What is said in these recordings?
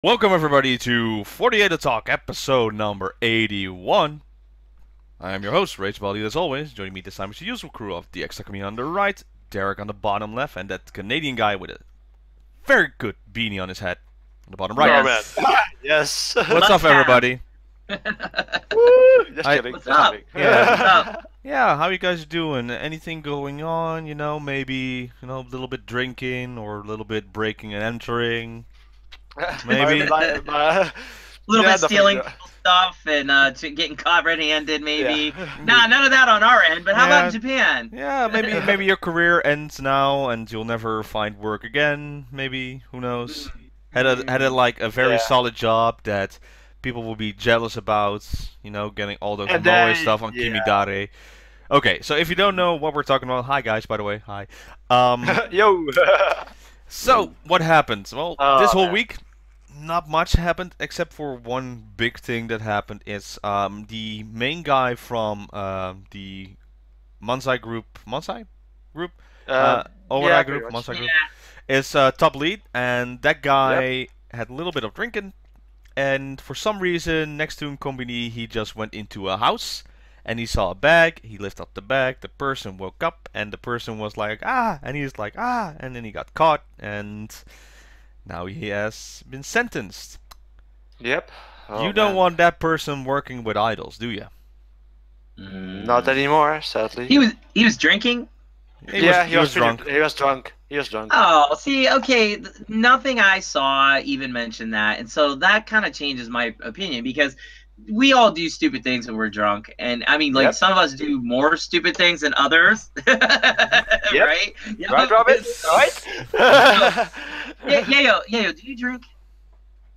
Welcome everybody to 48 to Talk, episode number 81. I am your host, Rage Baldi, as always. Joining me this time is the usual crew of the Takumi on the right, Derek on the bottom left, and that Canadian guy with a very good beanie on his head on the bottom right. Yes. Yes. What's up, everybody? Just kidding. What's Just up? kidding. Yeah, how you guys doing? Anything going on? You know, maybe, a little bit drinking or a little bit breaking and entering. Maybe. A little Yeah, bit stealing definitely. people's stuff and getting caught red-handed, maybe. Yeah. Nah, none of that on our end. But how Yeah. about in Japan? Yeah, maybe your career ends now and you'll never find work again. Maybe, who knows? Had a like a very Yeah. solid job that people will be jealous about. You know, getting all those And moe then- stuff on yeah. Kimidare. Okay, so if you don't know what we're talking about, hi guys, by the way, hi. Yo. So what happened? Well, Oh, this whole man. week, not much happened except for one big thing that happened. Is the main guy from the Mansai group, Owarai yeah, group, pretty much. Mansai Yeah. group, is top lead, and that guy had a little bit of drinking, and for some reason, next to him, Kombini, he just went into a house, and he saw a bag. He lifted up the bag. The person woke up, and the person was like, ah, and he was like, ah, and then he got caught, and now he has been sentenced. Yep. Oh, You don't man. want that person working with idols, do you? Not anymore, sadly. He was drinking. He was pretty- drunk. He was drunk. He was drunk. Oh, see, okay, nothing I saw even mentioned that, and so that kind of changes my opinion because we all do stupid things when we're drunk, and I mean, like Yep. some of us do more stupid things than others, right? Yeah, Right, Robin? Right? Yeah, do you drink?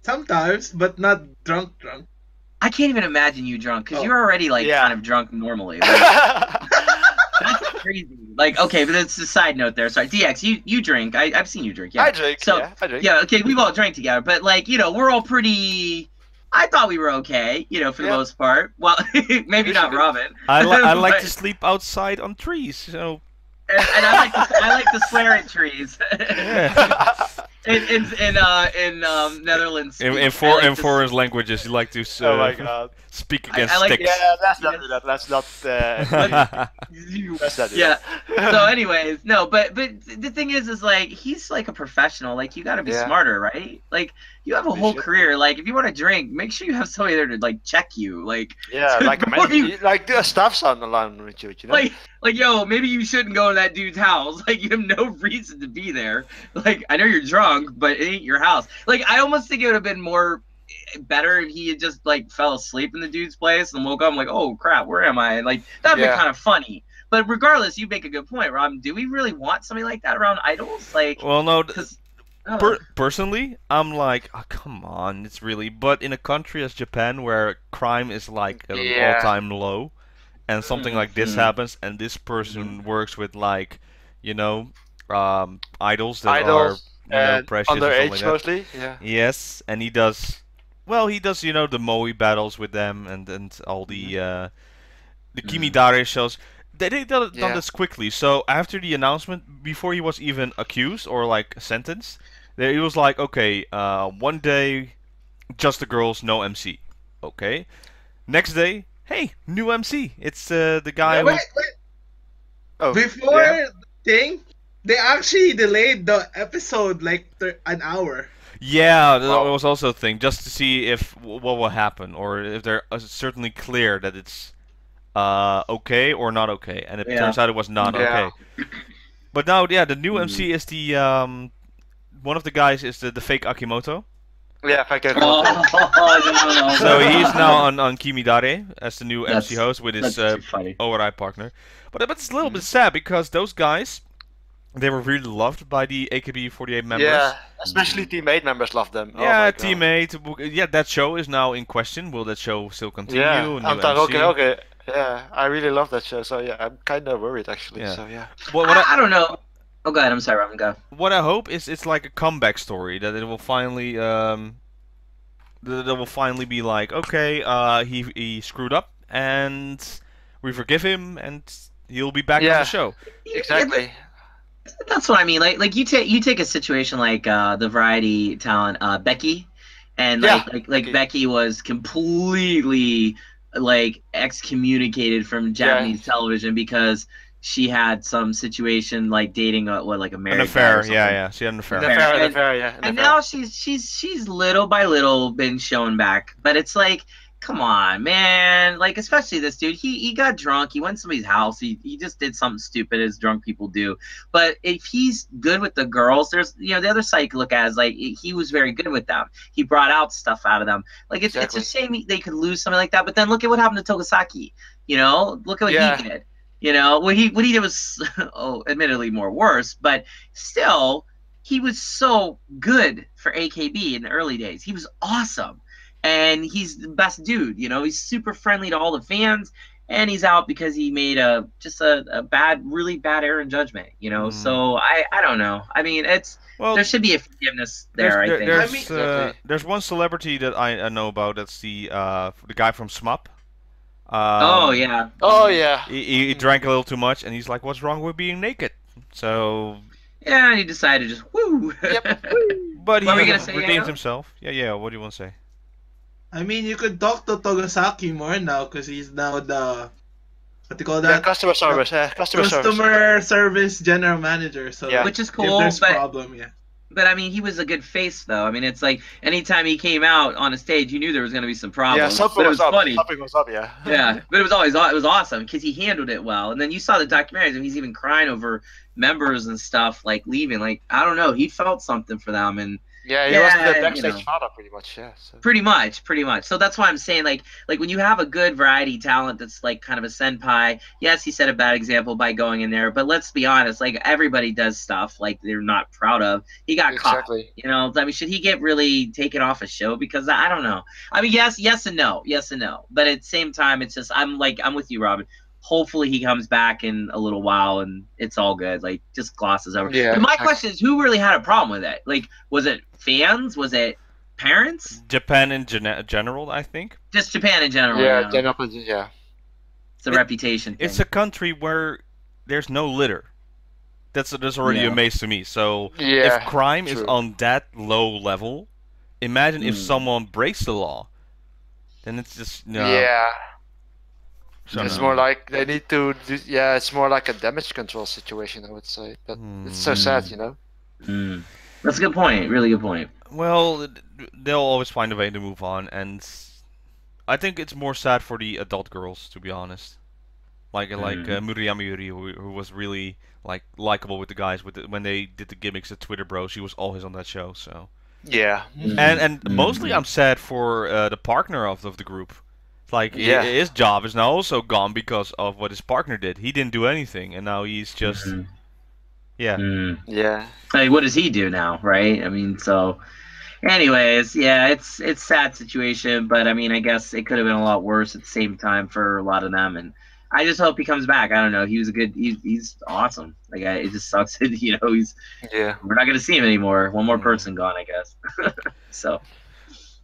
Sometimes, but not drunk. I can't even imagine you drunk because Oh. you're already like Yeah. kind of drunk normally. Like, that's crazy. Like, okay, but it's a side note there. Sorry, DX, you drink. I've seen you drink. Yeah. I drink. So yeah, I drink. yeah, okay, we've all drank together, but like we're all pretty. I thought we were okay, for the Yeah. most part. Well, maybe We not should- Robin. I like But- to sleep outside on trees, so and I like to swear at trees. yeah. in Netherlands. in I like to foreign languages, you like to Oh my god. speak I against like- sticks. Yeah, let's not do that. Let's not. Let's not do Yeah. that. So, anyways, no, but the thing is like he's like a professional. Like you got to be Yeah. smarter, right? Like you have a We whole should. career. Like if you want to drink, make sure you have somebody there to like check you. Like Yeah, like Before you- like the staff's on the line with you, you know? like yo, maybe you shouldn't go to that dude's house. Like you have no reason to be there. Like I know you're drunk, but it ain't your house. Like I almost think it would have been more better if he had just like fell asleep in the dude's place and woke up and like, oh crap, where am I? Like that'd be Yeah. kind of funny. But regardless, you make a good point, Rob. Do we really want somebody like that around idols? Like, Well, no, because oh, personally, I'm like, oh, come on, it's really. But in a country as Japan, where crime is like at an Yeah. all-time low, and something like this Mhm. happens, and this person works with like, idols that Idols are and precious or something underage like that. mostly. Yeah. Yes, and he does. Well, he does, the Moe battles with them and all the Kimidare shows. They done Yeah. this quickly. So after the announcement, before he was even accused or like sentenced, he was like, okay, one day, just the girls, no MC. Okay. Next day, hey, new MC. It's the guy. Wait, who... wait. Oh, Before yeah. the thing, they actually delayed the episode like an hour. Yeah, that Oh. was also a thing, just to see if what will happen, or if they're certainly clear that it's okay or not okay, and it Yeah. turns out it was not Yeah. okay. But now, yeah, the new MC is the one of the guys is the fake Akimoto, Yeah, if I can. Oh, no. so he's now on Kimidare as the new MC That's- host with his That's too funny. Owarai partner. But it's a little bit sad because those guys, they were really loved by the AKB48 members. Yeah, especially teammate members love them. Oh Yeah, my God. teammate. Yeah, that show is now in question. Will that show still continue? Yeah, New I'm like, MC? okay. Yeah, I really love that show. So yeah, I'm kind of worried actually. Yeah. So yeah. I don't know. Oh, go ahead. I'm sorry, Robin. Go. What I hope is it's like a comeback story, that it will finally that will finally be like, okay, he screwed up and we forgive him and he'll be back on Yeah. the show. Exactly. That's what I mean. Like you take a situation like the variety talent Becky, and Yeah, like Becky was completely like excommunicated from Japanese television because she had some situation like dating like a An married guy or affair, something. yeah. She had an affair. An affair, And- yeah. And now she's little by little been shown back, but it's like, come on, man! Like, especially this dude, he got drunk, he went to somebody's house, he just did something stupid as drunk people do. But if he's good with the girls, there's the other side you can look at is like he was very good with them. He brought out stuff out of them. Like it's a shame they could lose something like that. But then look at what happened to Togasaki. Look at what he did. What he did was, admittedly more worse, but still, he was so good for AKB in the early days. He was awesome, and he's the best dude. He's super friendly to all the fans, and he's out because he made a really bad error in judgment. So I don't know. I mean, there should be a forgiveness there. I think. There's one celebrity that I know about. That's the guy from SMUP. Oh yeah. He drank a little too much, and he's like, "What's wrong with being naked?" So. Yeah, and he decided to just woo. Yep. But he redeemed redeemed himself. Yeah. What do you want to say? I mean, you could talk to Togasaki more now because he's now the what do you call that? Yeah, customer service. Customer service general manager. So which is cool. If there's problem, But I mean, he was a good face, though. I mean, it's like anytime he came out on a stage, you knew there was going to be some problems. Yeah, something was up. Funny. Something was up, yeah. Yeah, but it was awesome because he handled it well. And then you saw the documentaries, and he's even crying over members and stuff like leaving. Like, I don't know, he felt something for them, and he was the backstage father, pretty much. Yeah. So. Pretty much. So that's why I'm saying, like when you have a good variety talent that's like kind of a senpai. Yes, he set a bad example by going in there, but let's be honest, like everybody does stuff like they're not proud of. He got caught. I mean, should he get really taken off a show? Because I don't know. I mean, yes and no. But at the same time, it's just I'm with you, Robin. Hopefully he comes back in a little while and it's all good. Like, just glosses over. Yeah. But my question is, who really had a problem with it? Like, was it fans? Was it parents? Japan in general, I think. Just Japan in general. Yeah, yeah. It's a reputation thing. It's a country where there's no litter. That's already amazing to me. So if crime is on that low level, imagine if someone breaks the law. Then it's just Yeah. So it's more like they need to. It's more like a damage control situation, I would say. But it's so sad, That's a good point. Really good point. Well, they'll always find a way to move on, and I think it's more sad for the adult girls, to be honest. Like Murayama who was really likable with the guys when they did the gimmicks at Twitter Bro. She was always on that show, so. Yeah. And mostly I'm sad for the partner of the group. Like, his job is now also gone because of what his partner did. He didn't do anything, and now he's just... Yeah. Yeah. Like, what does he do now, right? I mean, so... Anyways, yeah, it's a sad situation, but I mean, I guess it could have been a lot worse at the same time for a lot of them, and I just hope he comes back. I don't know. He was he's awesome. Like, it just sucks that, he's... Yeah. We're not going to see him anymore. One more person gone, I guess.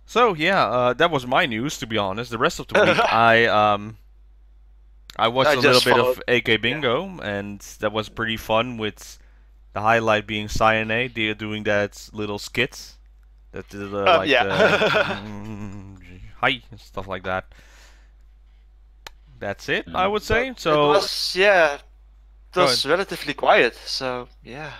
So yeah, that was my news, to be honest. The rest of the week, I watched a little bit of AK Bingo, and that was pretty fun. With the highlight being Sayane, they're doing that little skits, that hi and stuff like that. That's it, I would say. So it was relatively quiet. So yeah.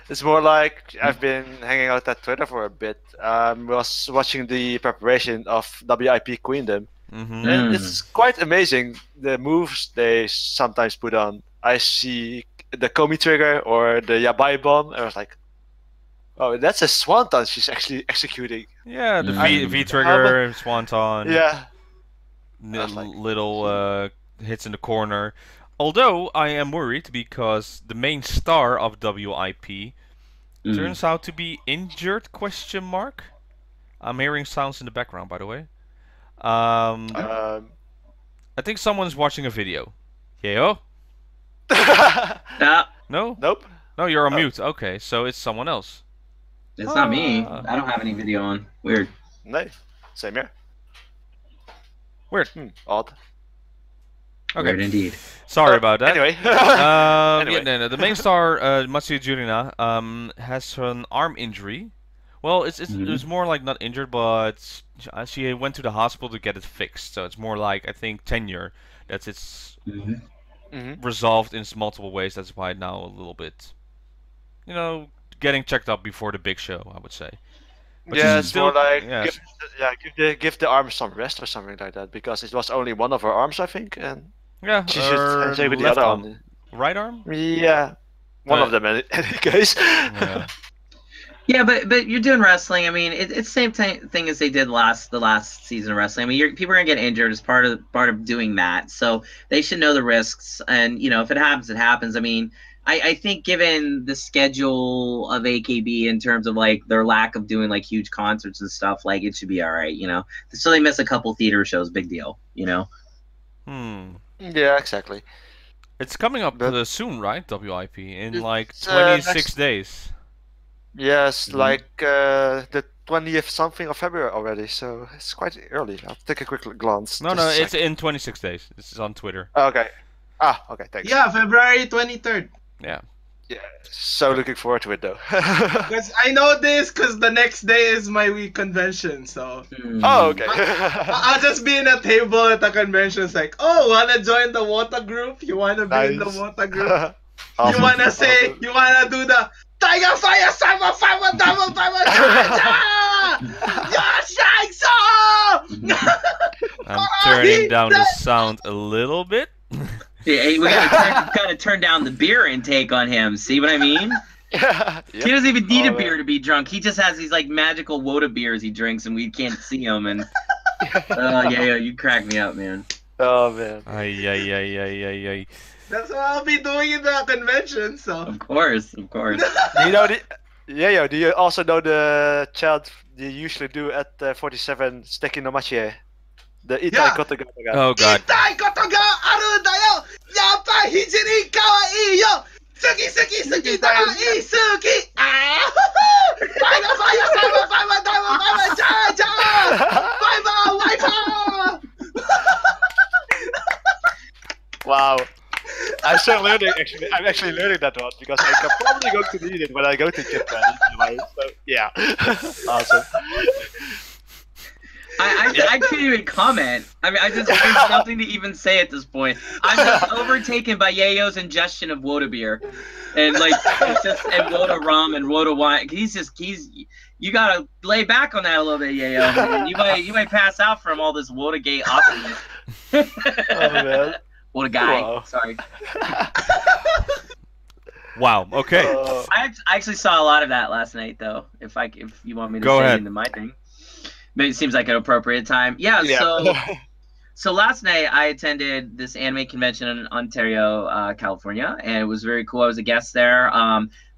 It's more like I've been hanging out at Twitter for a bit. Was watching the preparation of WIP Queendom. And it's quite amazing, the moves they sometimes put on. I see the Komi trigger or the Yabai bomb, and I was like, oh, that's a swanton she's actually executing. Yeah, the V trigger, swanton. Yeah. Little hits in the corner. Although I am worried because the main star of WIP turns out to be injured? ? I'm hearing sounds in the background, by the way. I think someone's watching a video. Yeo? No? Nope. No, you're on mute. Okay, so it's someone else. It's not me. I don't have any video on. Weird. No. Same here. Weird. Odd. Okay. Weird indeed. Sorry about that. Anyway. The main star, Matsuya Jurina, has an arm injury. Well, it was more like not injured, but she went to the hospital to get it fixed. So it's more like I think tenure. It's resolved in multiple ways. That's why now a little bit, getting checked up before the big show. I would say. But yeah, it's still, more like yeah. give the arm some rest or something like that, because it was only one of her arms, I think, and yeah, she should take with the other arm. Right arm? Yeah, one of them in any case. Yeah. Yeah, but you're doing wrestling. I mean, it's the same thing as they did the last season of wrestling. I mean, people are gonna get injured as part of doing that. So they should know the risks, and if it happens, it happens. I mean, I think given the schedule of AKB in terms of like their lack of doing like huge concerts and stuff, like it should be all right. So they miss a couple theater shows, big deal. Yeah, exactly. It's coming up soon, right? WIP in like 26 days. Yes, like the 20th something of February already, so it's quite early. I'll take a quick glance. No, it's in 26 days. This is on Twitter. Okay. Okay, thanks. Yeah, February 23rd. Yeah. Yeah, so looking forward to it though. Because I know this because the next day is my week convention, so. Oh, okay. I'll just be in a table at the convention. It's like, oh, wanna join the Wota group? You wanna be in the Wota group? Awesome. You wanna say? You wanna do the Tiger Fire Cyber Fiber Double Fiber I'm turning down the sound a little bit. Yeah, we gotta turn down the beer intake on him. See what I mean? Yeah. He doesn't even need a beer to be drunk. He just has these like magical Wota beers he drinks, and we can't see him. And you crack me up, man. Oh man. Ay. That's what I'll be doing in the convention. So. Of course. Do you also know the chant you usually do at 47 Steki no Machi? The Itai Koto ga. Oh god. Itai Koto ga aru da yo. Yappa hijiri kawaii yo. Suki suki suki takai suki. Wow. I'm actually learning that one because I'm probably going to need it when I go to Japan. So yeah, awesome. I can't even comment. I mean, there's nothing to even say at this point. I'm just overtaken by Yayo's ingestion of Wota beer, and like and Wota rum and Wota wine. You gotta lay back on that a little bit, Yayo. You might pass out from all this Wota gate awesome. Oh man. What a guy! Wow. Sorry. Wow. Okay. I actually saw a lot of that last night, though. If you want me to go say ahead. into my thing, maybe it seems like an appropriate time. Yeah. So last night I attended this anime convention in Ontario, California, and it was very cool. I was a guest there.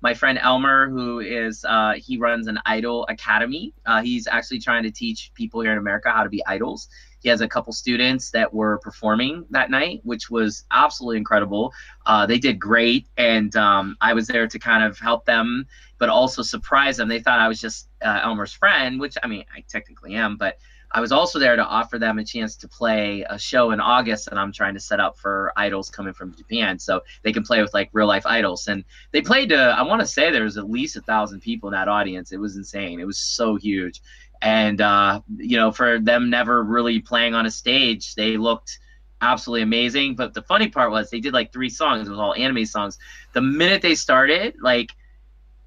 My friend Elmer, who is he runs an idol academy. He's actually trying to teach people here in America how to be idols. He has a couple students that were performing that night, which was absolutely incredible. They did great, and I was there to kind of help them, but also surprise them. They thought I was just Elmer's friend, which, I mean, I technically am, but I was also there to offer them a chance to play a show in August that I'm trying to set up for idols coming from Japan, so they can play with like real life idols. And they played to, I want to say there was at least 1,000 people in that audience. It was insane. It was so huge. And, for them never really playing on a stage, they looked absolutely amazing. But the funny part was they did like 3 songs. It was all anime songs. The minute they started, like,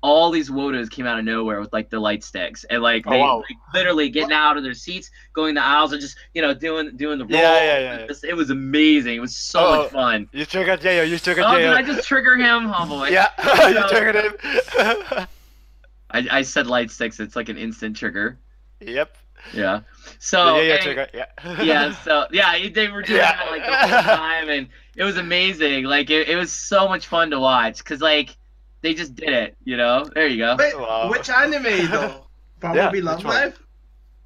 all these Wotas came out of nowhere with like the light sticks and like they like, literally getting out of their seats, going the aisles, and just doing the roll. Yeah. It was amazing. It was so much fun. You triggered Yayo. Did I just trigger him? Oh boy. Yeah, you triggered him. I said light sticks. It's like an instant trigger. Yep. Yeah. So trigger. Yeah. They were doing that like the whole time, and it was amazing. Like it was so much fun to watch because like. They just did it, There you go. Wait, which anime though? Probably Love Live?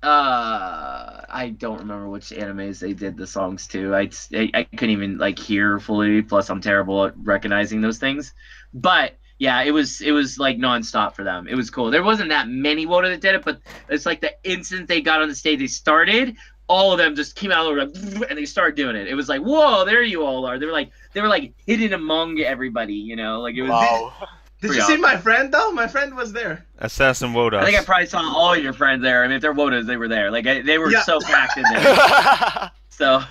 I don't remember which animes they did the songs to. I couldn't even like hear fully. Plus, I'm terrible at recognizing those things. But yeah, it was like nonstop for them. It was cool. There wasn't that many Wota that did it, but it's like the instant they got on the stage, they started. All of them just came out and they started doing it. It was like, whoa, there you all are. They were like hidden among everybody, Like it was. Wow. Did you see my friend though? My friend was there. Assassin Wodas. I think I probably saw all your friends there. I mean, if they're Wodas, they were there. Like they were so packed in there. So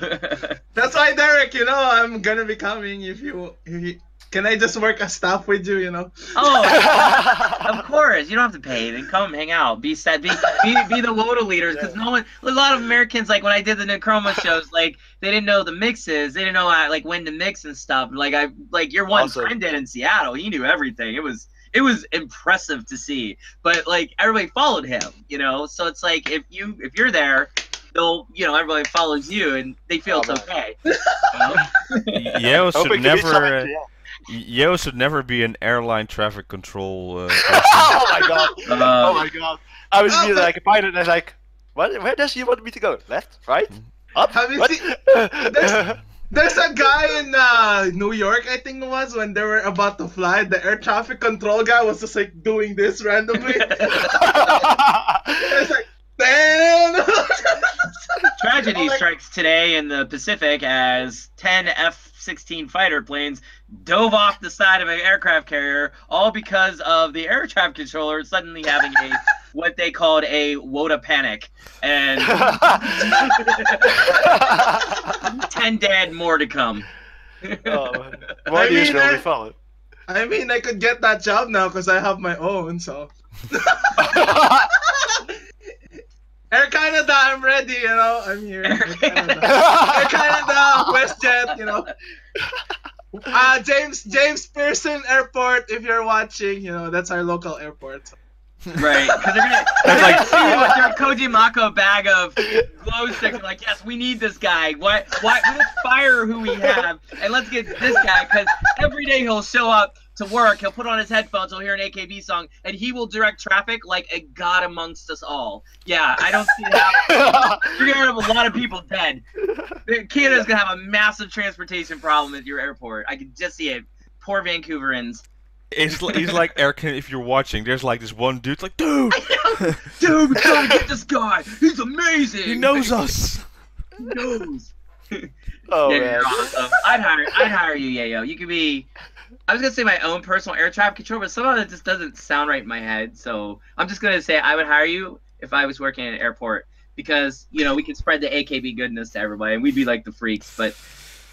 that's why, Derek. You know, I'm gonna be coming. If you can, I just work as staff with you. You know. Oh, of course. You don't have to pay. Then come hang out. Be sad. Be the Woda leaders. Because no one. A lot of Americans, like when I did the Necroma shows, like they didn't know the mixes. They didn't know like when to mix and stuff. Like your one friend did in Seattle. He knew everything. It was impressive to see. But like everybody followed him. You know. So it's like if you're there, they'll everybody follows you and they feel it's okay. Yeo should never be an airline traffic control person. Oh my god! Oh my god! I was really like a pilot, and I was like, "What? Where does he want me to go? Left? Right? Up? Have you seen? There's a guy in New York, I think it was, when they were about to fly. The air traffic control guy was just like doing this randomly. It's like, damn! Tragedy strikes today in the Pacific as 10 F-16 fighter planes dove off the side of an aircraft carrier, all because of the air traffic controller suddenly having what they called a Woda panic, and 10 dead, more to come. More news will be followed. I mean, I could get that job now because I have my own, so. Air Canada, I'm ready, you know. I'm here. Air Canada, WestJet, you know. James Pearson Airport, if you're watching, you know, that's our local airport. Right, because they're gonna see you with your Kojimako bag of glow sticks. Like, yes, we need this guy. Why? Let's fire who we have, and let's get this guy. Because every day he'll show up to work, he'll put on his headphones, he'll hear an AKB song, and he will direct traffic like a god amongst us all. Yeah, I don't see that. You're gonna have a lot of people dead. Canada's gonna have a massive transportation problem at your airport. I can just see it. Poor Vancouverans. He's like Eric. If you're watching, there's like this one dude, like, dude, dude, we gotta get this guy. He's amazing. He knows us. He knows. Oh yeah, man, you're awesome. I'd hire you, Yayo. You could be. I was gonna say my own personal air traffic control, but somehow that just doesn't sound right in my head. So I'm just gonna say I would hire you if I was working at an airport, because we could spread the AKB goodness to everybody, and we'd be like the freaks, but.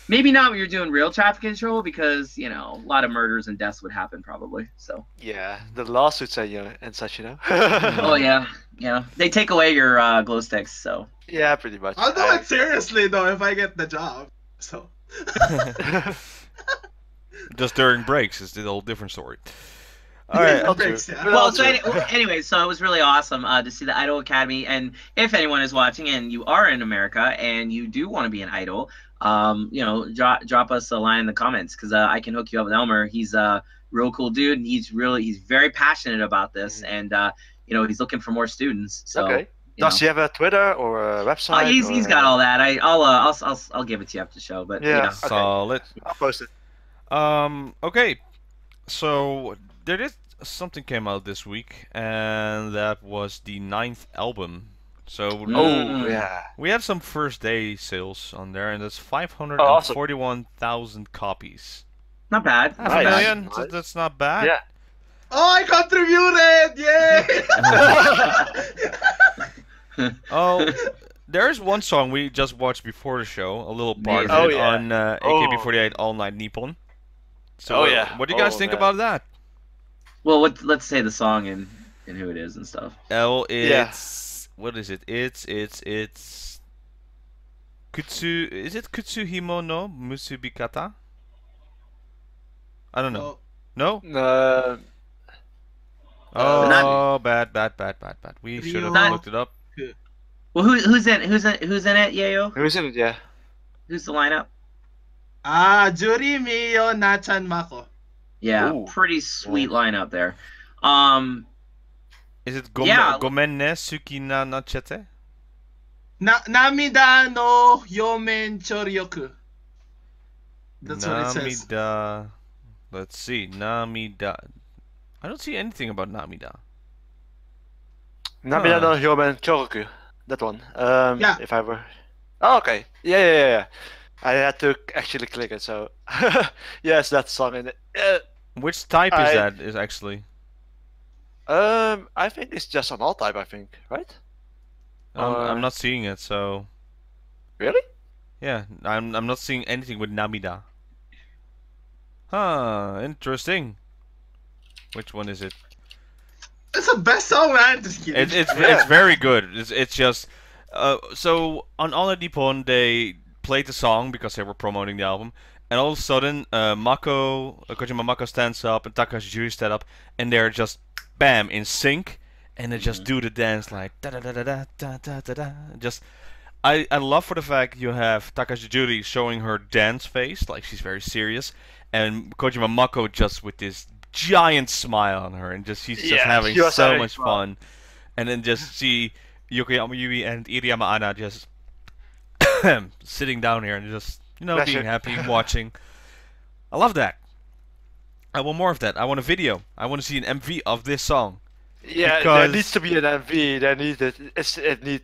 Maybe not when you're doing real traffic control, because a lot of murders and deaths would happen probably. So yeah, the lawsuits and such, Oh yeah, they take away your glow sticks. So yeah, pretty much. I'll do it seriously though if I get the job. So just during breaks is the whole different story. All right. Well, so anyway, so it was really awesome to see the Idol Academy, and if anyone is watching and you are in America and you do want to be an idol. Drop us a line in the comments, because I can hook you up with Elmer. He's a real cool dude, and he's very passionate about this, and he's looking for more students. So, okay. Does he have a Twitter or a website? He's got all that. I'll give it to you after the show. But yeah, okay. Solid. I'll post it. Okay. So there is something came out this week, and that was the 9th album. So we have some first day sales on there, and that's 541,000 copies. Not bad. Half a million. Nice. That's not bad. Yeah. Oh, I contributed! Yay! Oh, there's one song we just watched before the show, a little part of it on AKB48 All Night Nippon. So, what do you guys think about that? Well, let's say the song and who it is and stuff. What is it? It's Kutsu. Is it Kutsuhimo no Musubikata? I don't know. No? Oh, bad. We should have looked it up. Well, who's in it, Yayo? Who's in it? Yeah. Who's the lineup? Juri, Mio, Nachan, Mako. Yeah, pretty sweet lineup there. Is it Gomen ne Suki na Nachete? Namida no Yomen Choryoku. That's what it says. Namida. Let's see. Namida. I don't see anything about Namida. Namida no Yomen Choryoku. That one. Yeah. If I were. Oh, okay. Yeah. I had to actually click it, so yes, that song in it. Which type is that? Is actually? I think it's just on all type. I think, right? I'm not seeing it. So. Really? Yeah, I'm not seeing anything with Namida. Huh, interesting. Which one is it? It's the best song, man. Just kidding. It's very good. It's just so on All Nippon they played the song because they were promoting the album, and all of a sudden Kojima Mako stands up and Takashi Juri stand up, and they're just bam in sync, and they just do the dance like da da da da da da da da da. Just I love for the fact you have Takashi Juri showing her dance face like she's very serious, and Kojima Mako just with this giant smile on her, and she's just having so much fun. And then just see Yokoyama Yui and Iriyama Anna just sitting down here and just being happy watching. I love that. I want more of that. I want a video. I want to see an MV of this song. Yeah, because there needs to be an MV.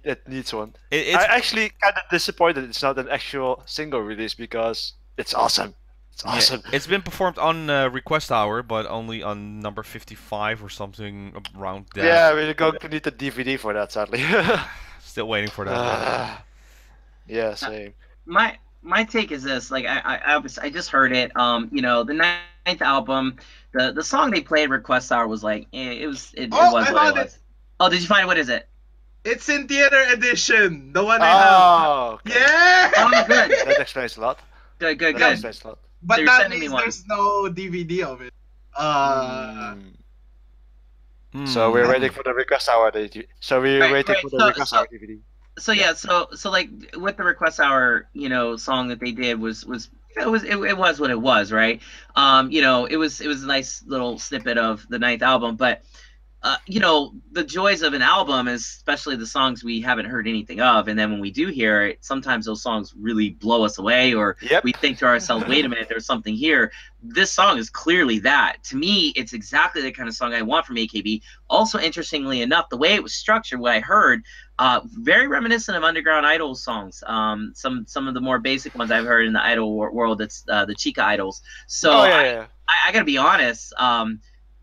It needs one. I'm actually kind of disappointed it's not an actual single release because it's awesome. It's awesome. Yeah, it's been performed on Request Hour, but only on number 55 or something around that. Yeah, we're going to need the DVD for that, sadly. Still waiting for that. Yeah, same. My take is this: like I just heard it. The 9th album, the song they played Request Hour was like it was what it was. Oh, did you find it? What is it? It's in theater edition. The one I have. Okay. Yeah. Oh, good. That explains a lot. Good. That explains a lot. But So that means there's no DVD of it. So we're waiting for the Request Hour DVD. So we're waiting for the Request Hour DVD. So yeah, so like with the Request Hour, song that they did was it was what it was, right? It was a nice little snippet of the 9th album, but the joys of an album is especially the songs we haven't heard anything of, and then when we do hear it, sometimes those songs really blow us away, or we think to ourselves, wait a minute, there's something here. This song is clearly that. To me, it's exactly the kind of song I want from AKB. Also, interestingly enough, the way it was structured, what I heard, very reminiscent of Underground Idol songs. Some of the more basic ones I've heard in the idol world, it's the Chica idols. So I gotta be honest,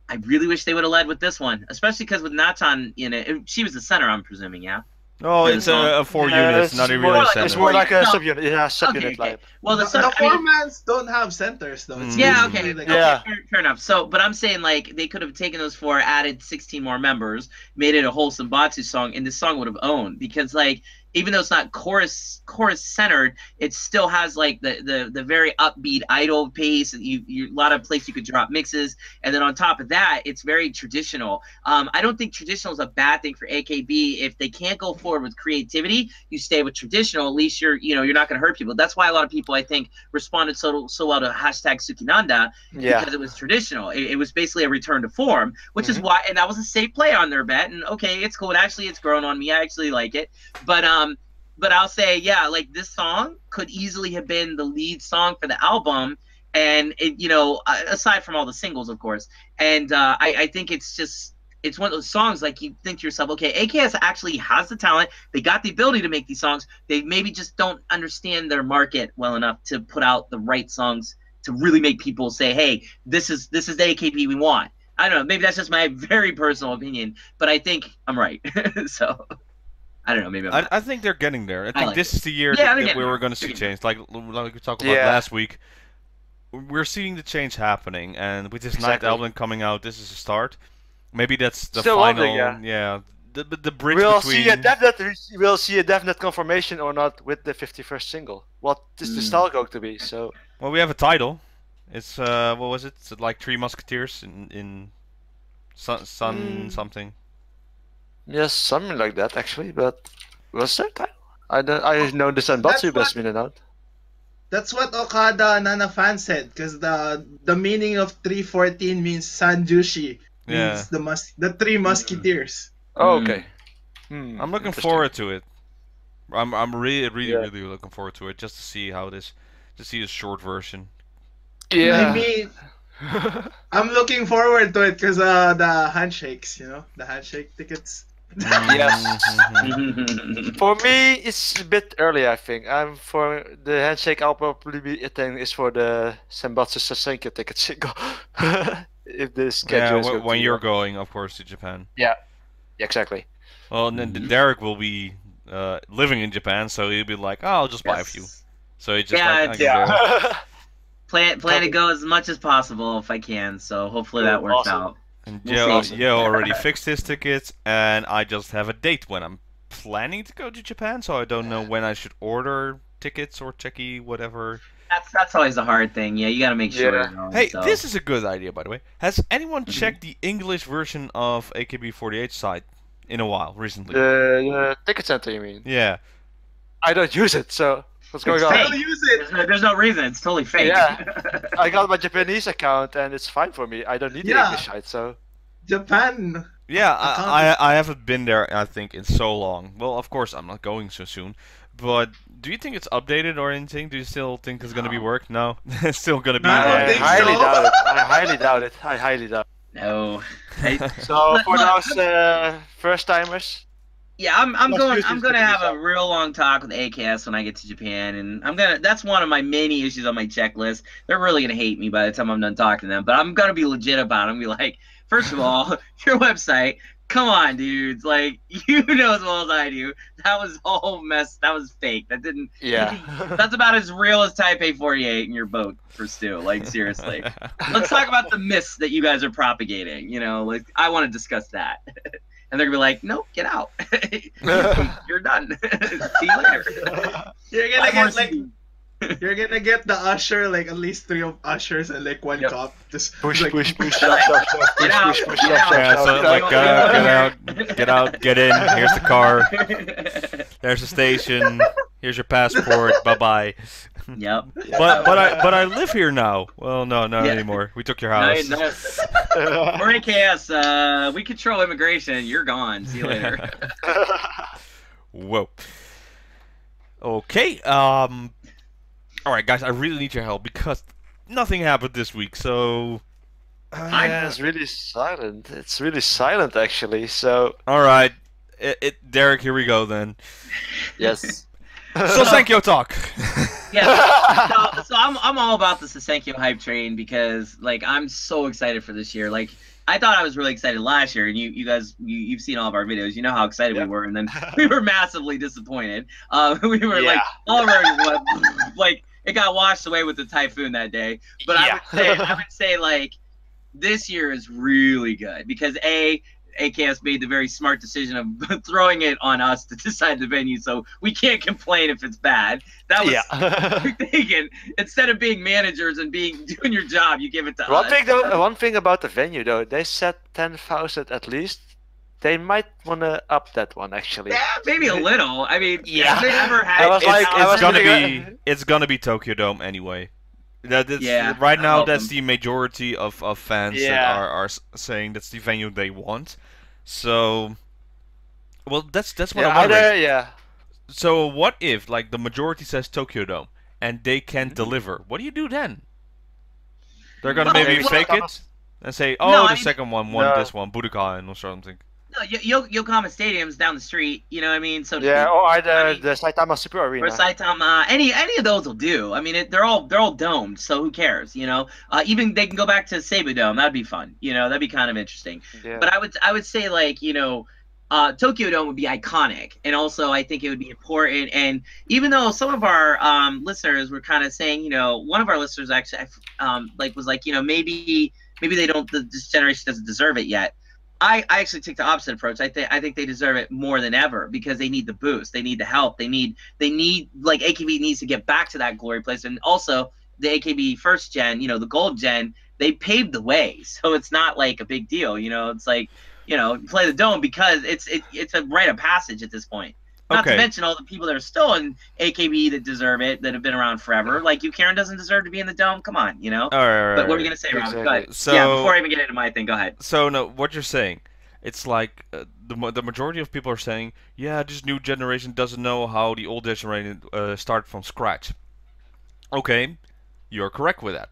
I really wish they would have led with this one, especially because with Natan, she was the center, I'm presuming, yeah? Oh, it's a 4 units, not a real center. It's more like a subunit. It has subunit okay. Well, the 4-mans don't have centers, though. Fair enough. So, but I'm saying, like, they could have taken those 4, added 16 more members, made it a wholesome Batsu song, and this song would have owned. Because, like, even though it's not chorus centered, it still has like the very upbeat idol pace. You a lot of places you could drop mixes, and then on top of that, it's very traditional. I don't think traditional is a bad thing for AKB. If they can't go forward with creativity, you stay with traditional. At least you're not going to hurt people. That's why a lot of people I think responded so well to #Sukinanda because it was traditional. It was basically a return to form, which is why, and that was a safe play on their bet. And okay, it's cool. Actually, it's grown on me. I actually like it, but I'll say, like this song could easily have been the lead song for the album, and it, aside from all the singles, of course. And I think it's one of those songs like you think to yourself, okay, AKS actually has the talent, they got the ability to make these songs, they maybe just don't understand their market well enough to put out the right songs to really make people say, hey, this is the AKB we want. I don't know, maybe that's just my very personal opinion, but I think I'm right. So I don't know. Maybe I think they're getting there. I think this is the year that we were going to see change. Like we talked about last week, we're seeing the change happening, and with this 9th album coming out, this is a start. Maybe that's the final. The bridge between. We'll see a definite confirmation or not with the 51st single. What is the style going to be? So. Well, we have a title. It's what was it? It's like Three Musketeers in Sun something. Yes, something like that actually, but what's that title? I know the Sanbatsu best meaning out. That's what Okada Nana fan said, because the meaning of 314 means Sanjushi, means the Three Musketeers. Oh, okay. I'm looking forward to it. I'm really looking forward to it, just to see the short version. Yeah. I mean, I'm looking forward to it because the handshakes, the handshake tickets. Yes. For me, it's a bit early, I think. For the handshake, I'll probably be attending is for the Senbatsu Sousenkyo tickets. If the schedule is when you're going, of course, to Japan. Yeah, exactly. Well, and then Derek will be living in Japan, so he'll be like, "Oh, I'll just buy a few." So he just plan to go as much as possible if I can. So hopefully that works out. And Joe already fixed his tickets, and I just have a date when I'm planning to go to Japan, so I don't know when I should order tickets or checky, whatever. That's always the hard thing. Yeah, you gotta make sure. Yeah. You're going, Hey, so. this is a good idea, by the way. Has anyone checked the English version of AKB48 site in a while, recently? The ticket center, you mean? Yeah. I don't use it, so what's going on? Fake. I don't use it. There's no reason. It's totally fake. Yeah, I got my Japanese account and it's fine for me. I don't need the English site, so. Japan. Yeah, I haven't been there, I think, in so long. Well, of course, I'm not going so soon. But do you think it's updated or anything? Do you still think it's going to be work? No? It's still going to be... I don't think highly so. doubt it. I highly doubt it. I highly doubt it. No. So for those first timers, Yeah, I'm Let's use gonna this have to a real long talk with AKS when I get to Japan, and that's one of my many issues on my checklist. They're really gonna hate me by the time I'm done talking to them, but I'm gonna be legit about it. I'm gonna be like, first of all, your website, come on, dudes, like you know as well as I do, that was all mess. That was fake. That didn't. yeah. That's about as real as Taipei 48 in your boat for Stu. Like seriously, let's talk about the myths that you guys are propagating. You know, like I want to discuss that. And they're gonna be like, "Nope, get out. You're done. See you later." You're gonna get the usher, like at least 3 of ushers and like 1 cop. Just Push, like, push, push, Get out. push, push, Get out. Yeah, so like, get out, get in. Here's the car. There's the station. Here's your passport. Bye bye. Yep. But I live here now. Well, no, not anymore. We took your house. No. Or AKS, we control immigration. You're gone. See you later. Whoa. Okay. All right, guys. I really need your help because nothing happened this week. So. Yeah, it's really silent. It's really silent, actually. So. All right, Derek. Here we go then. Yes. Sousenkyo talk. Yeah. So I'm all about the Sousenkyo hype train because like I'm so excited for this year. Like I thought I was really excited last year, and you guys you've seen all of our videos. You know how excited we were, and then we were massively disappointed. We were like already like it got washed away with the typhoon that day. But I would say like this year is really good because AKS made the very smart decision of throwing it on us to decide the venue, so we can't complain if it's bad. That was thinking instead of being managers and doing your job, you give it to us. One thing about the venue though, they said 10,000 at least. They might wanna up that one actually. Yeah, maybe a little. I mean, they never I was had. It's gonna be Tokyo Dome anyway. Right now, that's the majority of fans that are saying that's the venue they want. So, well, that's what I'm wondering. So, what if like the majority says Tokyo Dome and they can't deliver? What do you do then? They're gonna maybe fake it and say, "Oh, the second one won this one, Budokan or something." No, Yokohama Stadium's down the street. You know what I mean? So or either the Saitama Super Arena. Or Saitama, any of those will do. I mean, they're all domed, so who cares? You know, even they can go back to Seibu Dome. That'd be fun. You know, that'd be kind of interesting. Yeah. But I would say like Tokyo Dome would be iconic, and also I think it would be important. And even though some of our listeners were kind of saying, one of our listeners actually was like, maybe they don't. This generation doesn't deserve it yet. I actually take the opposite approach. I think they deserve it more than ever because they need the boost, they need the help, they need like AKB needs to get back to that glory place, and also the AKB first gen, the gold gen, they paved the way, so it's not like a big deal. It's like play the dome because it's a rite of passage at this point. Not to mention all the people that are still in AKB that deserve it, that have been around forever. Like Karen doesn't deserve to be in the dome. Come on, All right, but what are you gonna say, Rob? Go ahead. So, before I even get into my thing, go ahead. So no, what you're saying, it's like the majority of people are saying, yeah, this new generation doesn't know how the old generation started from scratch. Okay, you're correct with that,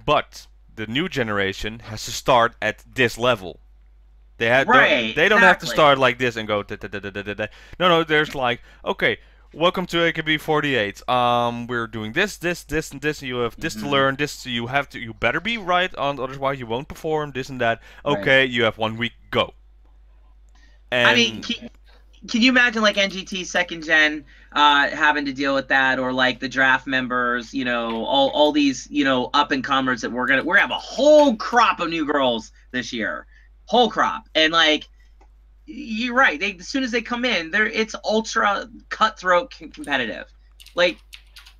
but the new generation has to start at this level. They don't have to start like this and go da, da, da, da, da, da, da. No, there's like, okay, welcome to AKB48. We're doing this, and this. You have this to learn. This you better be right on, otherwise you won't perform. This and that. Okay, you have 1 week. Go. And I mean, can you imagine like NGT second gen having to deal with that, or like the draft members? You know, all these up and comers that we're gonna have a whole crop of new girls this year. Whole crop, and like you're right. As soon as they come in, it's ultra cutthroat competitive. Like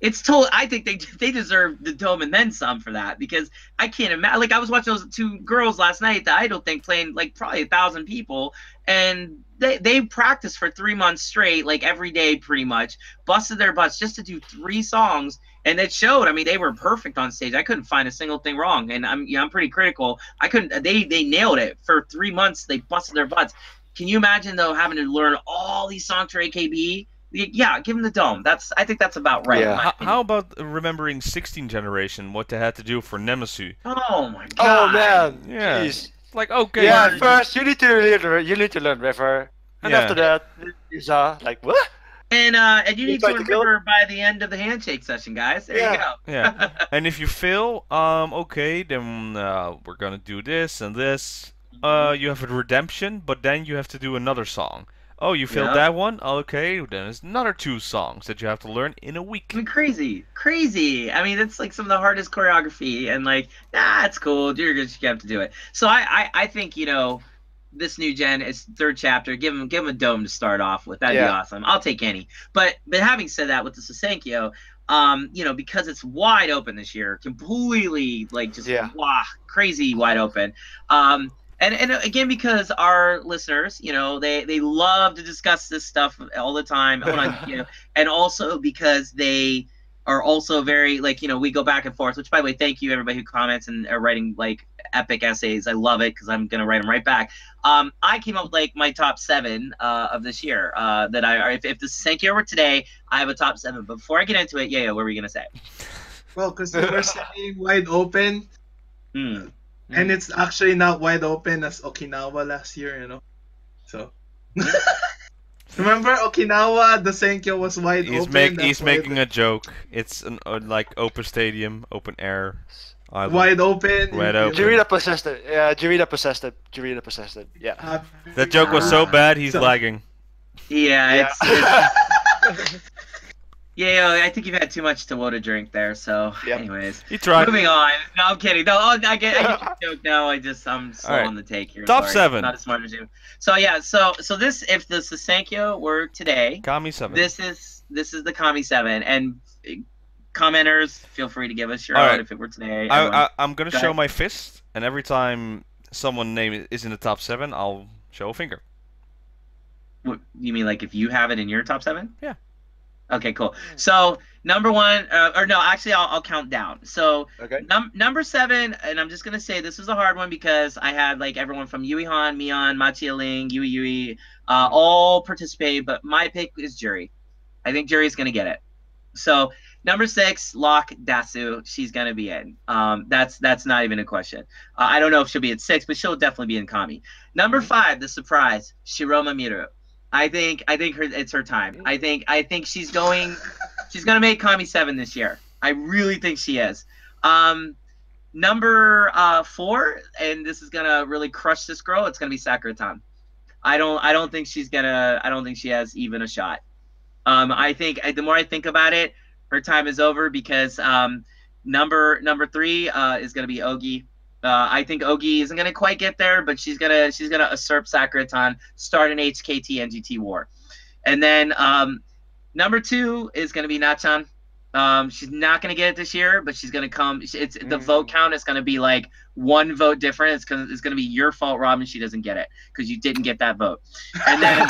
I think they deserve the dome and then some for that, because I can't imagine. Like I was watching those 2 girls last night that I don't think playing like probably 1,000 people, and they practiced for 3 months straight, like every day pretty much, busted their butts just to do 3 songs. And it showed. I mean, they were perfect on stage. I couldn't find a single thing wrong, and I'm pretty critical. I couldn't. They nailed it for 3 months. They busted their butts. Can you imagine though having to learn all these songs for AKB? Yeah, give them the dome. I think that's about right. Yeah. How about remembering 16 generation? What they had to do for Nemesis? Oh my god. Oh man. Yeah. Jeez. Like okay. Yeah. First, you need to learn River, and after that, is like what? And you need to remember by the end of the handshake session, guys. There you go. Yeah. And if you fail, okay, then we're gonna do this and this. You have a redemption, but then you have to do another song. Oh, you failed that one? Okay, then there's another 2 songs that you have to learn in a week. I mean, crazy. I mean, that's like some of the hardest choreography, and like, it's cool. You have to do it. So I think this new gen is 3rd chapter. Give them a dome to start off with. That'd be awesome. I'll take any. But having said that, with the Sousenkyo, because it's wide open this year, completely like just crazy wide open. And again, because our listeners, they love to discuss this stuff all the time. And also because they are also very we go back and forth. Which, by the way, thank you everybody who comments and are writing like epic essays. I love it because I'm gonna write them right back. I came up with like my top 7 of this year. If the Sousenkyo were today, I have a top 7. But before I get into it, what were you gonna say? Well, because we were saying wide open. And it's actually not wide open as Okinawa last year, So remember Okinawa, the Sousenkyo was wide open. He's making a joke. It's an like open stadium, open air. Wide open. Jirina possessed it. Yeah, Jirina possessed it. Yeah. That joke was so bad, he's lagging. Yeah, Yeah, I think you've had too much Chuo to drink there. So, anyways, you tried. Moving on. No, I'm kidding. No, I get the joke now. I'm slow on the take here. Top 7. Not as smart as you. So so this, if the Sousenkyo were today, Kami 7. This is the Kami 7, and commenters, feel free to give us your own if it were today. I'm gonna show my fist, and every time someone's name is in the top 7, I'll show a finger. What, you mean like if you have it in your top 7? Yeah. Okay, cool. So number 1, or no, actually I'll count down. So number 7, and I'm just gonna say this was a hard one because I had like everyone from Yui Han, Mion, Machia Ling, Yui, all participate, but my pick is Jury. I think Jury's gonna get it. So number 6, lock Dasu. She's gonna be in. That's not even a question. I don't know if she'll be at 6, but she'll definitely be in Kami. Number 5, the surprise, Shiroma Miru. I think it's her time. I think she's gonna make Kami 7 this year. I really think she is. Number 4, and this is gonna really crush this girl. It's gonna be Sakura-tan. I don't think she has even a shot. I think the more I think about it, her time is over because number 3 is gonna be Ogi. I think Ogi isn't gonna quite get there, but she's gonna usurp Sakura-tan, start an HKT NGT war, and then number 2 is gonna be Nachan. She's not gonna get it this year, but she's gonna come. The vote count is gonna be like 1 vote different. It's gonna be your fault, Robin. She doesn't get it because you didn't get that vote, and then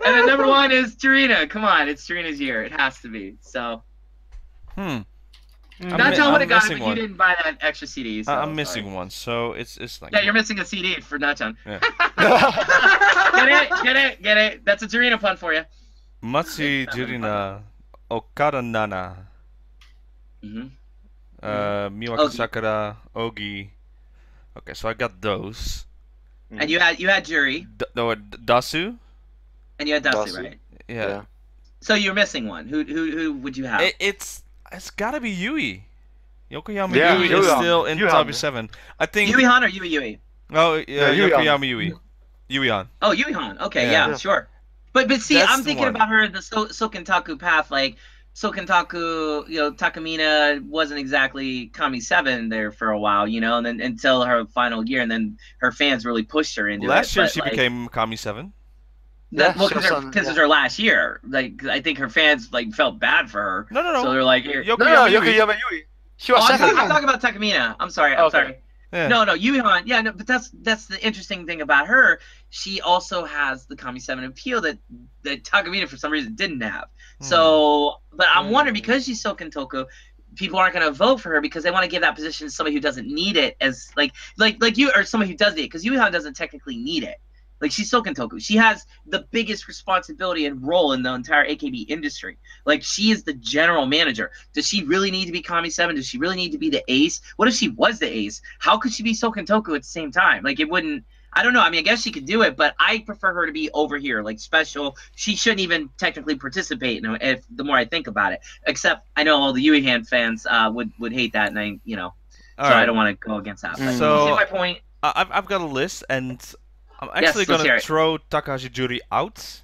and then number 1 is Tarina. Come on, it's Tarina's year. It has to be. So. Nachan would have got it, but you didn't buy that extra CD. So, I'm missing one, so it's like. Yeah, you're missing a CD for Nachan. Yeah. Get it. That's a Jirina pun for you. Matsu Jirina Okada Nana. Miyawaki Ogi. Sakura, Ogi. Okay, so I got those. And you had Jury. Dasu. And you had Dasu, Dasu. right? Yeah. So you're missing one. Who would you have? It's gotta be Yui. Yokoyama Yeah, Yui Yui is Han. still in Yui top Han. 7. I think. Yui Han or Yui Yui? Oh, yeah, Yui Han. Yokoyama Yui. Yui Han. Oh, Yui Han. Okay, Yeah. yeah, sure. But see, That's I'm the thinking one. about her the Soukentaku path. Like Soukentaku, Takamina wasn't exactly Kami 7 there for a while, and then until her final year, and then her fans really pushed her into it. Last year But, she became Kami 7. Well, she was on- because it's her last year. Like I think her fans felt bad for her. No. So they're like, here. Yokoyama Yui. Yokoyama Yui. She Oh, was I'm 7. talking about Takamina. I'm sorry. I'm Okay. sorry. Yeah. No, Yui Han. Yeah, no, but that's the interesting thing about her. She also has the Kami 7 appeal that Takamina for some reason didn't have. So, but I'm wondering, because she's so Kentoku, people aren't going to vote for her because they want to give that position to somebody who doesn't need it, as like you, or somebody who does need it, because Yui Han doesn't technically need it. Like, she's so Kentoku. She has the biggest responsibility and role in the entire AKB industry. Like, she is the general manager. Does she really need to be Kami 7? Does she really need to be the ace? What if she was the ace? How could she be so Kentoku at the same time? Like, it wouldn't... I don't know. I mean, I guess she could do it, but I prefer her to be over here, like special. She shouldn't even technically participate. If the more I think about it, except I know all the Yui Han fans would hate that, and I Alright. don't want to go against that. But So- you see my point? I've got a list, and I'm actually let's hear gonna it. throw Takahashi Juri out.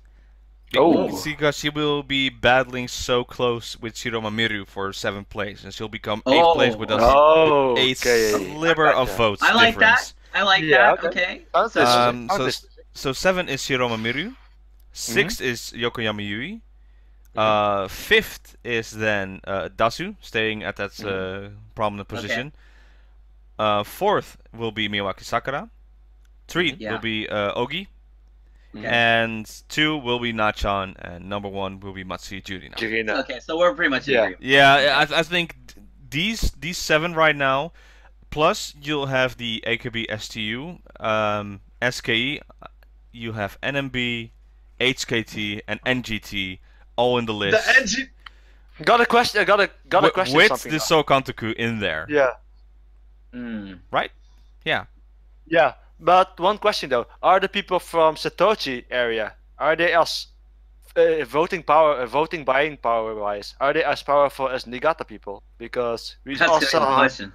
Oh. Because she will be battling so close with Shiroma Miru for 7th place, and she'll become 8th place with us. Oh, A okay. sliver of votes I like difference. that. I like Yeah, that. Okay. Sounds interesting. So 7 is Shiroma Miru, 6th is Yokoyama Yui, 5th is then Dasu, staying at that prominent position. 4th will be Miyawaki Sakura, 3 Yeah. will be Ogi, Okay. and 2 will be Nachan, and number 1 will be Matsuya Juri now. Jirina. Okay, so we're pretty much in Yeah. agreement. Yeah, I think these 7 right now, plus you'll have the AKB STU, SKE, you have NMB, HKT, and NGT all in the The list. NG. Got a question. Got a question. with something the now. Soukantaku in there, Yeah. right? Yeah. Yeah. But one question though: are the people from Satoshi area, are they as voting buying power wise, are they as powerful as Niigata people? Because we That's a also good question.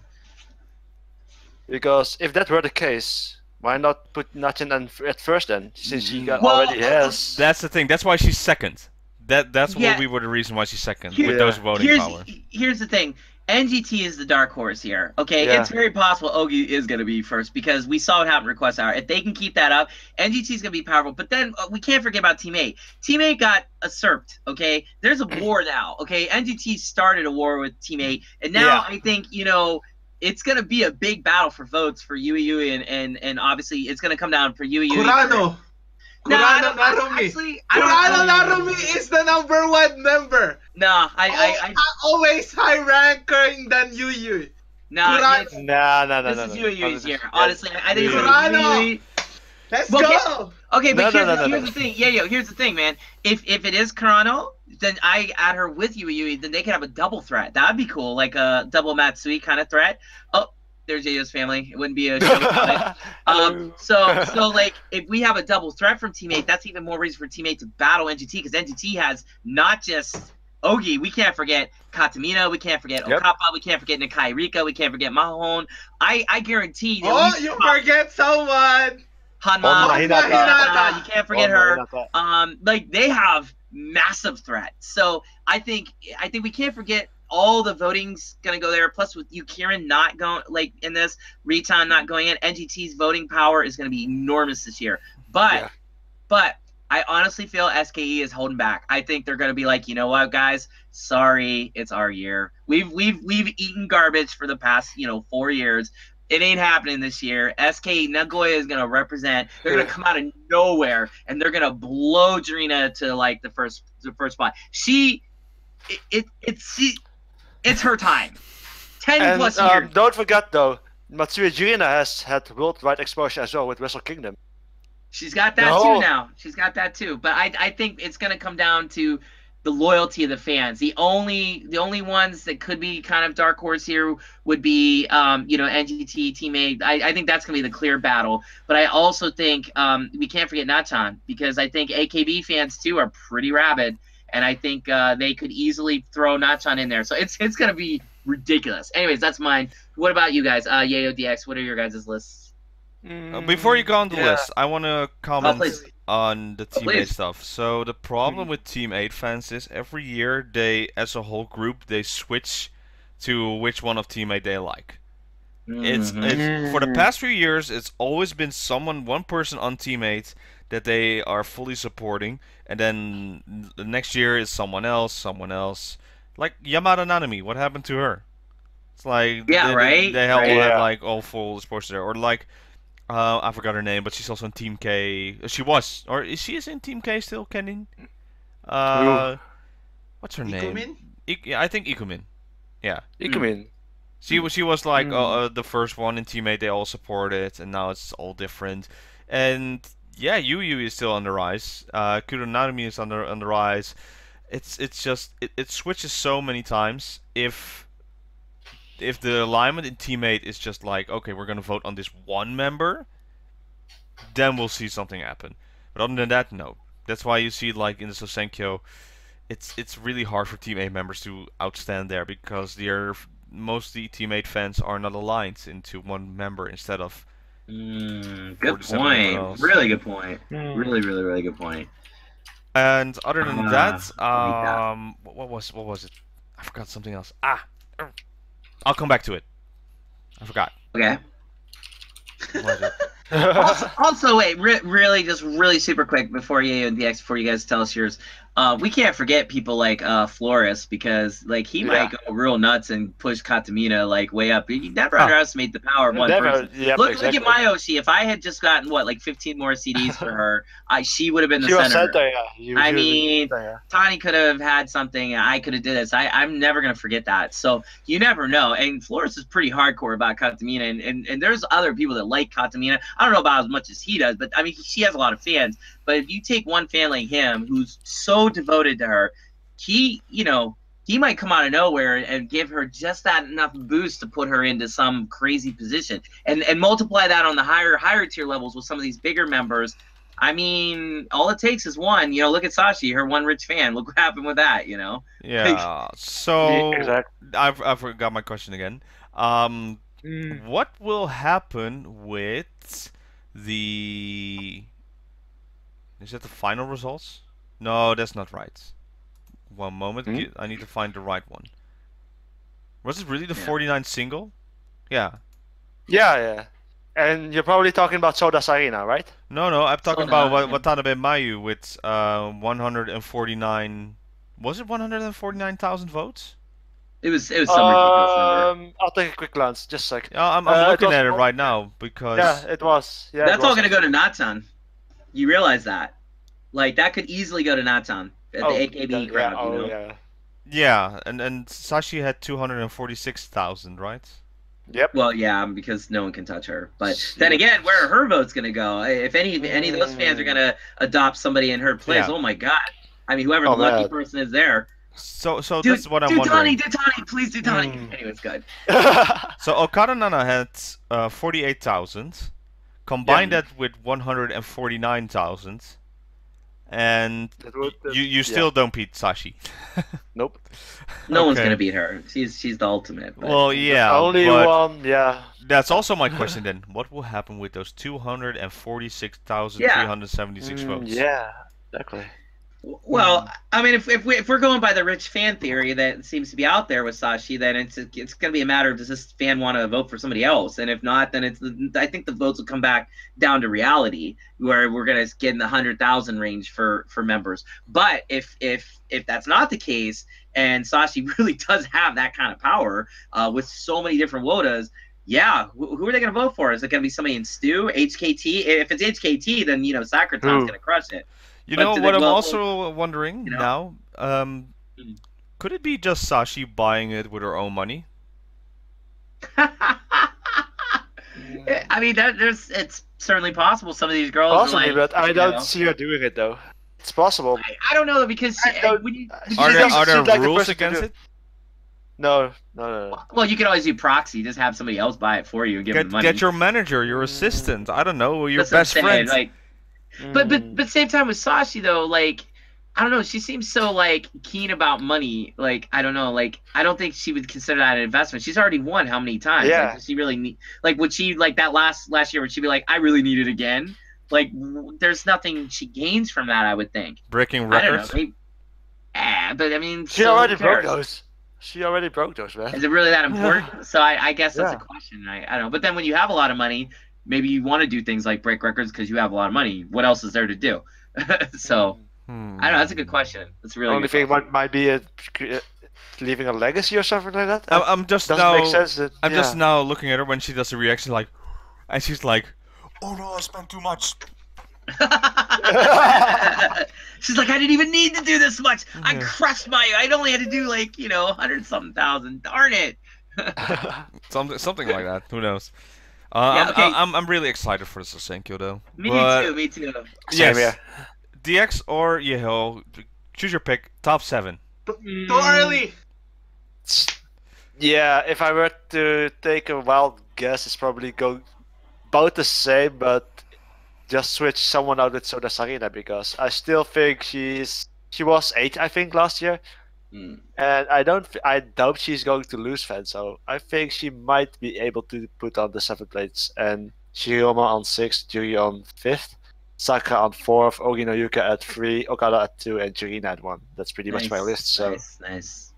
because if that were the case, why not put Nachan at first then, since she Well, already has? That's the thing. That's why she's second. That's Yeah. what we were the reason why she's second Here- with those voting power. Here's the thing. NGT is the dark horse here. Okay, Yeah. it's very possible Ogi is going to be first because we saw what happened in Request Hour. If they can keep that up, NGT is going to be powerful. But then we can't forget about Team 8. Team 8 got usurped. Okay, there's a war now. Okay, NGT started a war with Team 8, and now Yeah. I think it's going to be a big battle for votes for Yui and obviously it's going to come down for Yui. Kurano. No, I Kurano don't, Narumi. actually, I Kurano don't. Narumi is the #1 member. No, I Always high ranking than Yu. no. Kurano. it's- No. This is Yui's year. Yeah. Honestly, I think it's Kurano. Yui. Let's Well, go. Okay, but No. here's the thing. Yeah, here's the thing, man. If it is Kurano, then I add her with Yui, then they could have a double threat. That'd be cool, like a double Matsui kind of threat. Oh, there's Yayo's family. It wouldn't be a show without it. So like if we have a double threat from Team 8, that's even more reason for Team 8 to battle NGT, because NGT has not just Ogi, we can't forget Katamina, we can't forget Yep. Okapa, we can't forget Nakai Rika, we can't forget Mahone. I guarantee that Oh, you forget someone. Hanma, Hinata. you can't forget her. Like they have massive threat. So I think we can't forget all the voting's gonna go there. Plus with Kieran not going in this, Riton not going in, NGT's voting power is gonna be enormous this year. But I honestly feel SKE is holding back. I think they're gonna be like, you know what, guys? Sorry, it's our year. We've eaten garbage for the past 4 years. It ain't happening this year. SK Nagoya is gonna represent. They're gonna come out of nowhere and they're gonna blow Jirina to like the first spot. It's her time. 10 plus years. Don't forget though, Matsuya Jirina has had worldwide exposure as well with Wrestle Kingdom. She's got that too now. She's got that too. But I think it's gonna come down to the loyalty of the fans. The only ones that could be kind of dark horse here would be NGT teammate. I think that's gonna be the clear battle. But I also think we can't forget Nachan, because I think AKB fans too are pretty rabid, and I think they could easily throw Nachan in there. So it's gonna be ridiculous. Anyways, that's mine. What about you guys? Yayo DX, what are your guys' lists? Before you go on the list, I want to comment on the Team 8 please. stuff. So the problem with Team 8 fans is every year they, as a whole group, they switch to which one of Team 8 they like. It's for the past few years, it's always been one person on Team 8 that they are fully supporting, and then the next year is someone else. Like Yamada Nanami, what happened to her? It's like they have like all full sports there, or like. I forgot her name, but she's also in Team K. She was, or is she in Team K still, Kenin? What's her name? I think Ikumin. Yeah. Ikumin. She was like the first one in Team 8. They all supported, and now it's all different. And yeah, Yu is still on the rise. Kuronami is on the rise. It's just it switches so many times. If the alignment in Team 8 is just like, okay, we're gonna vote on this one member, then we'll see something happen. But other than that, no. That's why you see, like in the Sousenkyo, it's really hard for Team 8 members to outstand there, because mostly Team 8 fans are not aligned into one member instead of. Good point. Really good point. Really good point. And other than that, what was it? I forgot something else. I'll come back to it. I forgot. Okay. What was it? Also, wait, really super quick before you guys tell us yours. We can't forget people like Flores, because like he might go real nuts and push Katamina like way up. You never underestimate the power of one person. Yep, look at Mayoshi. If I had just gotten like 15 more CDs for her, she would have been the center. I mean, Tani could have had something. I could have did this. I'm never gonna forget that. So you never know. And Flores is pretty hardcore about Katamina, and there's other people that like Katamina. I don't know about as much as he does, but I mean, she has a lot of fans. But if you take one fan like him, who's so devoted to her, he might come out of nowhere and give her just that enough boost to put her into some crazy position, and multiply that on the higher tier levels with some of these bigger members. I mean, all it takes is one. Look at Sashi, her one rich fan. Look what happened with that. Yeah. So I forgot my question again. What will happen with the? Is that the final results? No, that's not right. One moment, I need to find the right one. Was it really the 49 single? Yeah. Yeah. And you're probably talking about Soda Sarina, right? No, I'm talking about Watanabe Mayu with 149. Was it 149,000 votes? It was some ridiculous number. I'll take a quick glance, just a sec. I'm looking at it right now because. Yeah, it was. Yeah, that's all gonna go to Natsan. You realize that? Like that could easily go to Natsan at the AKB crowd. Yeah, and Sashi had 246,000, right? Yep. Well, yeah, because no one can touch her. But then again, where are her votes gonna go? If any of those fans are gonna adopt somebody in her place, oh my god! I mean, whoever the lucky person is there. So that's what I'm wondering. Do Tani, please do Tani. Anyways, good. So Okada Nana had 48,000. Combine that with 149,000, and you still don't beat Sashi. Nope. No one's gonna beat her. She's the ultimate. But... Well, yeah. Only one. Yeah. That's also my question then. What will happen with those 246,376 votes? Yeah, exactly. Well, I mean, if we're going by the rich fan theory that seems to be out there with Sashi, then it's going to be a matter of, does this fan want to vote for somebody else? And if not, then I think the votes will come back down to reality, where we're going to get in the 100,000 range for members. But if that's not the case, and Sashi really does have that kind of power with so many different WOTAs, yeah, who are they going to vote for? Is it going to be somebody in Stu, HKT? If it's HKT, then Sakuraton's going to crush it. You know what I'm also wondering now? Could it be just Sashi buying it with her own money? I mean, it's certainly possible. Some of these girls possibly, are like, but I don't see her doing it though. It's possible. I don't know because Are there rules against it? No. Well, you can always do proxy. Just have somebody else buy it for you and give them money. Get your manager, your assistant. I don't know, your That's what I'm best saying, friend. Like, but same time with Sashi though, like, I don't know. She seems so like keen about money. Like, I don't know. Like, I don't think she would consider that an investment. She's already won how many times? Yeah. Like, does she really need? Like, would she like that last year? Would she be like, I really need it again? Like, there's nothing she gains from that. I would think. Breaking I don't records. know. But I mean, She already broke those. She already broke those, man. Is it really that important? So I guess that's a question. I don't know. But then when you have a lot of money, maybe you want to do things like break records because you have a lot of money. What else is there to do? So I don't know. That's a good question. That's a really Only good thing might be leaving a legacy or something like that. I'm just Doesn't now. make sense that, I'm just now looking at her when she does a reaction like, and she's like, "Oh no, I spent too much." She's like, I didn't even need to do this much. I crushed I only had to do like 100-something thousand. Darn it. something like that. Who knows? Yeah, okay. I'm really excited for the Sousenkyo though. Me too. Yes. Same, DX or Yehel, choose your pick. Top 7. Too early. Yeah, if I were to take a wild guess, it's probably go about the same, but just switch someone out with Soda Sarina because I still think she was 8, I think, last year, and I doubt she's going to lose fans. So I think she might be able to put on the 7 plates and Shiroma on 6th, Yuri on 5th, Sakura on 4th, Ori no Yuka at 3, Okada at 2, and Jirina at 1. That's pretty much my list. So nice.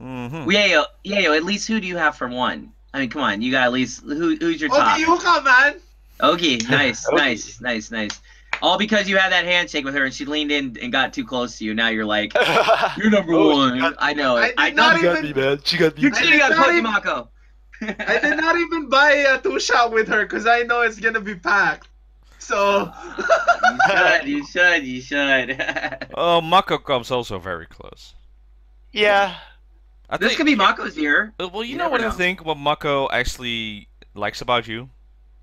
Mm-hmm. Yayo, at least who do you have for 1? I mean, come on, you got at least who's your top? Yuka, man. Okay, nice. All because you had that handshake with her and she leaned in and got too close to you. Now you're like, you're number 1. I know it. She got me, man. She got me. You're cheating on Pokemako. I did not even buy a 2-shot with her because I know it's gonna be packed. So you should. Oh, Mako comes also very close. Yeah. This could be Mako's year. Well, you know what I think? What Mako actually likes about you,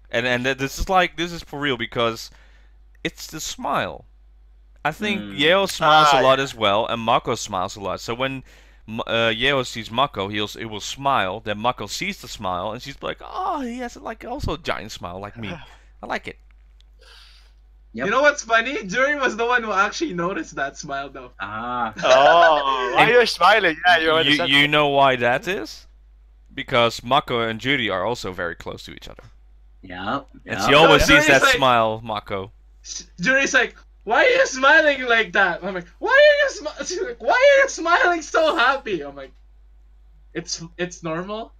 and this is for real because it's the smile. I think Yeo smiles a lot as well, and Mako smiles a lot. So when Yeo sees Mako, he will smile. Then Mako sees the smile, and she's like, "Oh, he has like also a giant smile like me. I like it." Yep. You know what's funny? Dori was the one who actually noticed that smile, though. Oh, why you're smiling? Yeah, you know why that is? Because Mako and Judy are also very close to each other. Yeah. And she always sees that smile, Mako. Dori's like, "Why are you smiling like that?" I'm like, "Why are you smiling so happy?" I'm like, "It's normal."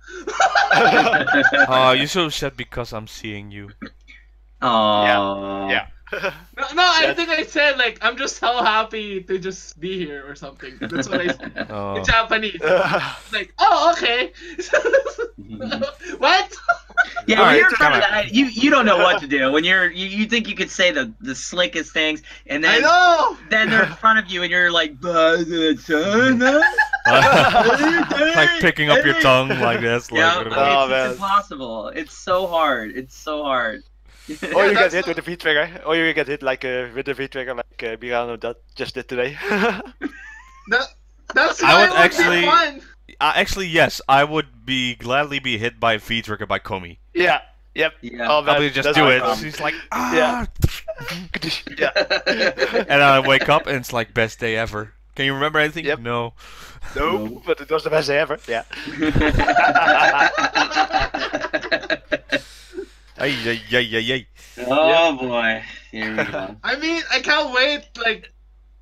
You should have said because I'm seeing you. Oh. Yeah. No, I think I said like I'm just so happy to just be here or something. That's what I said in Japanese. Like, oh, okay. What? Yeah, when you're in front of that, you don't know what to do. When you think you could say the slickest things, and then then they're in front of you, and you're like, like picking up your tongue like this. Like, it's impossible. It's so hard. Or you get hit with the V trigger, or you get hit like with the V trigger, like Mirano just did today. That's why actually, yes, I would gladly be hit by a V trigger by Komi. Yeah. Yep. Yeah. Oh, Probably just do it. She's like, yeah. And I wake up and it's like best day ever. Can you remember anything? Yep. No, but it was the best day ever. Yeah. Ay. Oh boy. Here we go. I mean, I can't wait. Like,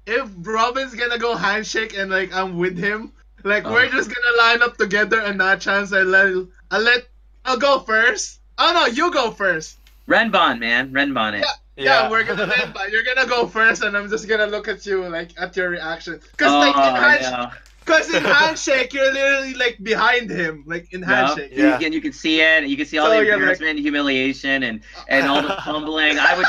if Robin's gonna go handshake and like I'm with him, like we're just gonna line up together and not chance I'll go first. Oh no, you go first. Renbon, man. Renbon it. Yeah, we're gonna Renbon. You're gonna go first, and I'm just gonna look at you like at your reaction. Cause in handshake, you're literally like behind him, like in handshake. Yeah. You can see it. You can see all the embarrassment, humiliation, and all the fumbling. I would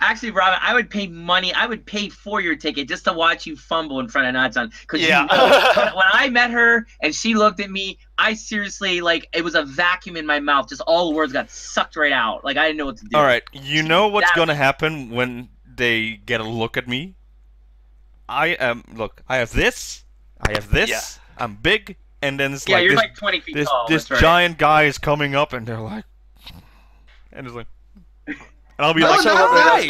actually, Robin, I would pay money. I would pay for your ticket just to watch you fumble in front of Natsan. Because when I met her and she looked at me, I seriously it was a vacuum in my mouth. Just all the words got sucked right out. Like I didn't know what to do. All right, you know what's gonna happen when they get a look at me, I have this, Yeah. I'm big, and then it's Yeah, like you're this, like 20 feet tall. this that's right. giant guy is coming up, and they're like, and it's like, and I'll be No, like, no, "Hi!"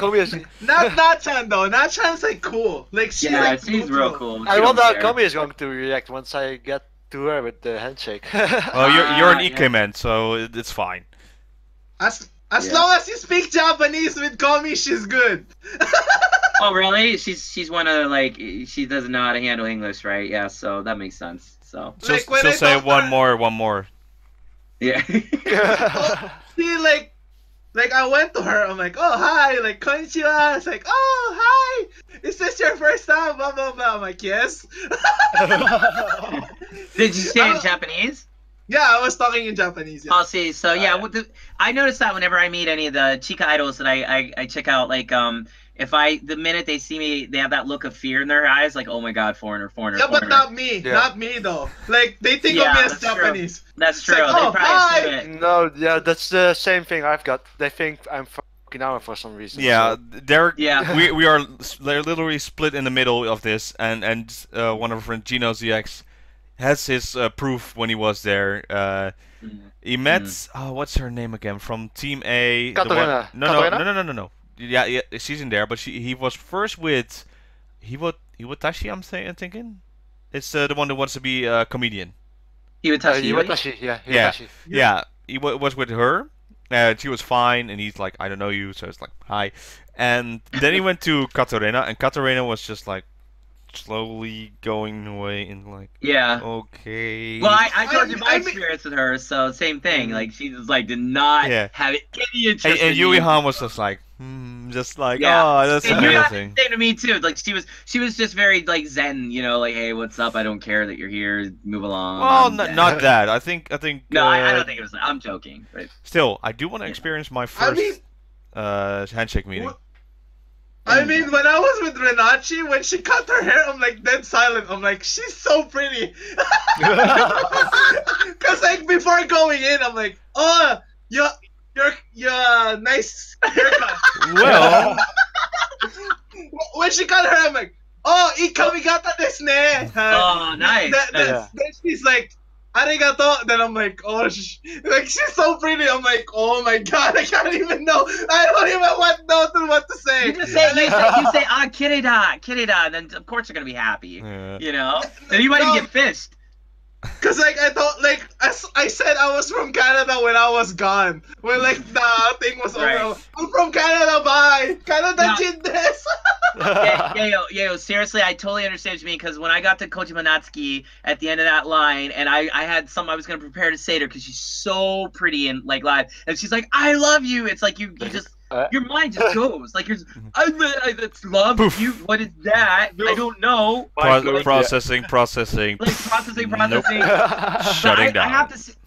Not Nachan though. Nachan's like cool. Like she's Yeah, like she's cool real too. cool. I She wonder don't how care. Komi is going to react once I get to her with the handshake. Well, you're an yeah. Ike man, so it's fine. As Yeah. long as you speak Japanese with Komi, she's good. Oh, really? She's one of like she doesn't know how to handle English, right? Yeah, so that makes sense. So Just, Like, when she'll I say talk to one her- more. yeah. She like I went to her. I'm like, oh hi, like konnichiwa. It's like, oh hi. Is this your first time? Blah blah blah. I'm like, yes. Did you say in Japanese? Yeah, I was talking in Japanese. Yeah. I'll see. So yeah, I noticed that whenever I meet any of the Chica idols that I check out, like if the minute they see me, they have that look of fear in their eyes, like, oh my god, foreigner. Yeah, but not me. Yeah. Not me though. Like they think Yeah, of me as that's true. Japanese. That's It's true. like, They oh, probably hi. assume it. No, yeah, that's the same thing I've got. They think I'm from Okinawa for some reason. Yeah, so- they're Yeah. they're literally split in the middle of this, and one of our friends, Gino ZX, has his proof when he was there. He met what's her name again from Team A? the one- Katarina. Katarina? No. Yeah, she's in there, but he was first with Hiwatashi. I'm thinking it's the one that wants to be a comedian. Iwatashi. Iwatashi, yeah. Yeah. Iwatashi. Yeah, he was with her. She was fine, and he's like, I don't know you, so it's like, hi. And then he went to Katarina, and Katarina was just like slowly going away, and like, Yeah. okay. Well, I told you my I mean- experience with her, so same thing. Like she just like did not Yeah. have any interest. and in Yui me. Han was just like, just like, Yeah. oh, that's And Yui Han did amazing. the same to me too. Like she was just very like zen, you know, like, hey, what's up? I don't care that you're here. Move along. Well, I'm dead. not that. I think. No, I don't think it was. I'm joking, but Still, I do want to experience my I first mean, handshake meeting. I mean, when I was with Renachi, when she cut her hair, I'm like dead silent. I'm like, she's so pretty. Cause like before going in, I'm like, oh, you're nice haircut. Well, When she cut her hair, I'm like, oh, ikamigata desu ne. oh, nice. Yeah. Then she's like, arigato. Then I'm like, oh, like she's so pretty. I'm like, oh my god, I can't even know. I don't even know what to say. You just say you say ah kirida, and then of course you're gonna be happy. yeah. You know, and you might even No. get fished. Cause like I thought, like as I said, I was from Canada when I was gone. When like the thing was over, Right. I'm from Canada. Bye, Canada Now- chindes. Yo, seriously, I totally understand what you mean, because when I got to Kojima Natsuki at the end of that line, and I had something I was going to prepare to say to her, because she's so pretty and like live, and she's like, I love you. It's like you just, your mind just goes. Like, it's love. Poof. You, what is that? I don't know. Processing. Like, processing. Nope. Shutting down.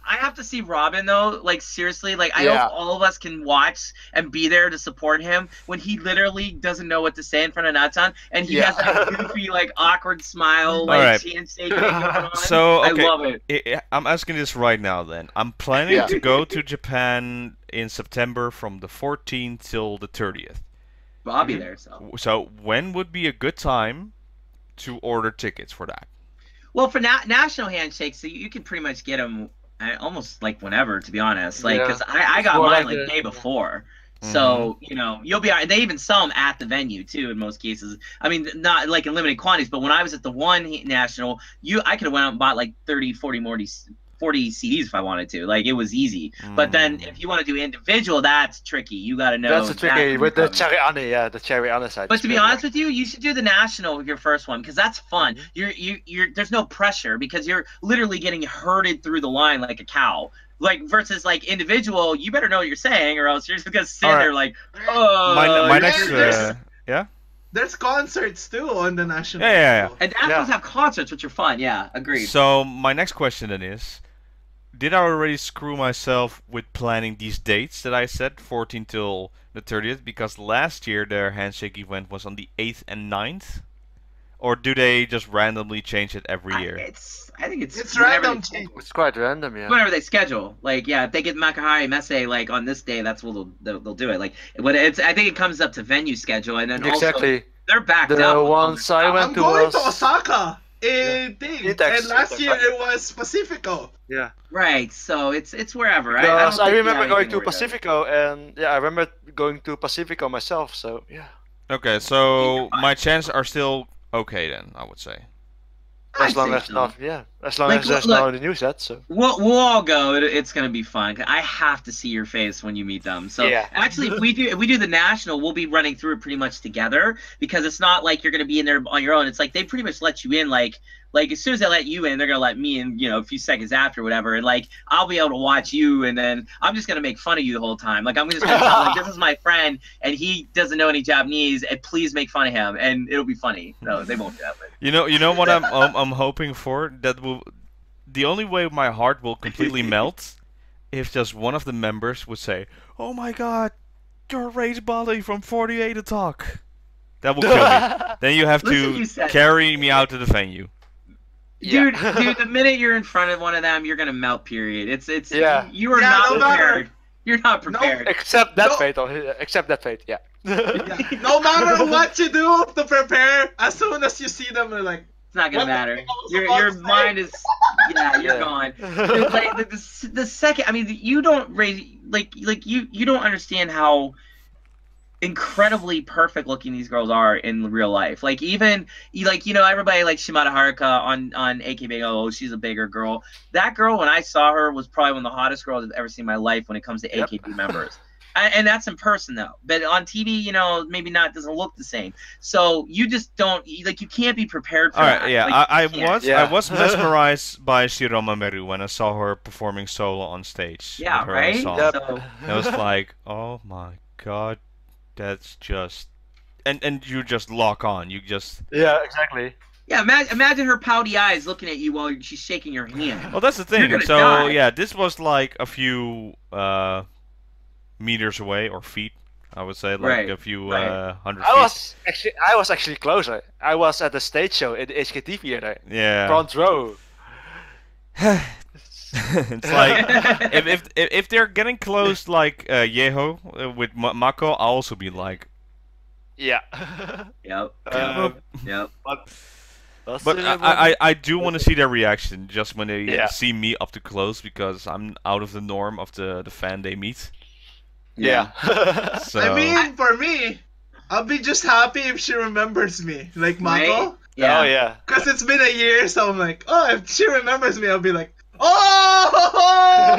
I have to see Robin though. Like seriously, like I Yeah. hope all of us can watch and be there to support him when he literally doesn't know what to say in front of Natsan, and he has that goofy, like awkward smile, like Alright. handshake thing going on. So, okay. I love it. I'm asking this right now. Then I'm planning to go to Japan in September from the 14th till the 30th. But I'll be there. So when would be a good time to order tickets for that? well, for national handshakes, so you can pretty much get them almost like whenever, to be honest. Like because I got More mine like like the- day before. So, you know, you'll be all right. They even sell them at the venue, too, in most cases. I mean, not like in limited quantities, but when I was at the one national, I could have went out and bought like 30, 40 CDs if I wanted to. Like, it was easy. But then if you want to do individual, that's tricky. You got to know. That's a tricky exactly with the what's coming. cherry ane, the cherry ane side. But to be honest with you, you should do the national with your first one because that's fun. You're there's no pressure because you're literally getting herded through the line like a cow. Like versus like individual, you better know what you're saying or else you're just gonna sit there like, oh. My next, There's concerts too on the national. Yeah. And nationals have concerts, which are fun. Yeah, agreed. So my next question then is, did I already screw myself with planning these dates that I said, 14 till the 30th? Because last year their handshake event was on the 8th and 9th or do they just randomly change it every year? I think it's random change. It's quite random, yeah. Whenever they schedule, like, yeah, if they get Makuhari Messe like on this day, that's what they'll do it. Like, when it's, I think it comes up to venue schedule, and then exactly. Also, they're backed the up. ones I went to going was to Osaka. And last year it was Pacifico. Yeah. Right. So it's wherever. Because I remember going to Pacifico, and yeah, I remember going to Pacifico myself. So yeah. Okay, so my chances are still okay then, I would say. As long as there's no news yet, so we'll all go. It's gonna be fun. I have to see your face when you meet them. So actually, if we do the national, we'll be running through it pretty much together, because it's not like you're gonna be in there on your own. It's like they pretty much let you in. Like as soon as they let you in, they're gonna let me in. You know, a few seconds after, whatever. And like I'll be able to watch you, and then I'm just gonna make fun of you the whole time. Like I'm just gonna tell, like, this is my friend, and he doesn't know any Japanese, and please make fun of him, and it'll be funny. No, they won't do that. But. You know what I'm hoping for? The only way my heart will completely melt if just one of the members would say, "Oh my God, you're Rage Bali from 48 Attack." That will kill me. Then you have to carry me out to the venue. Dude, the minute you're in front of one of them, you're gonna melt. Period. You are not prepared. You're not prepared. No, except that fate. Except that fate. Yeah. No matter what you do to prepare, as soon as you see them, they're like, it's not gonna matter. Your mind is, you're gone. Like the second, I mean, you don't you don't understand how incredibly perfect looking these girls are in real life. Like even everybody like Shimada Haruka on AKB. Oh, she's a bigger girl. That girl, when I saw her, was probably one of the hottest girls I've ever seen in my life when it comes to AKB members. And that's in person though. But on TV, maybe not, doesn't look the same. So you just don't you can't be prepared for that. All right, yeah. Like, I was mesmerized by Shiroma Meru when I saw her performing solo on stage. Yeah, right? Yep. So I was like, oh my God, that's just and you just lock on. You just exactly. Yeah, imagine her pouty eyes looking at you while she's shaking your hand. Well, that's the thing. So die. Yeah, this was like a few meters away, or feet, I would say, like a few hundred feet. I was actually closer. I was at the stage show in the HKT theater. Yeah. Front row. It's like if they're getting close, like Yeho with Mako, I'll also be like, yeah. Yep. Yep. But I do want to see their reaction just when they see me up to close, because I'm out of the norm of the fan they meet. Yeah. So. I mean, for me, I'll be just happy if she remembers me, like Mako. Right? Yeah. Oh yeah. Because it's been a year, so I'm like, oh, if she remembers me, I'll be like, oh.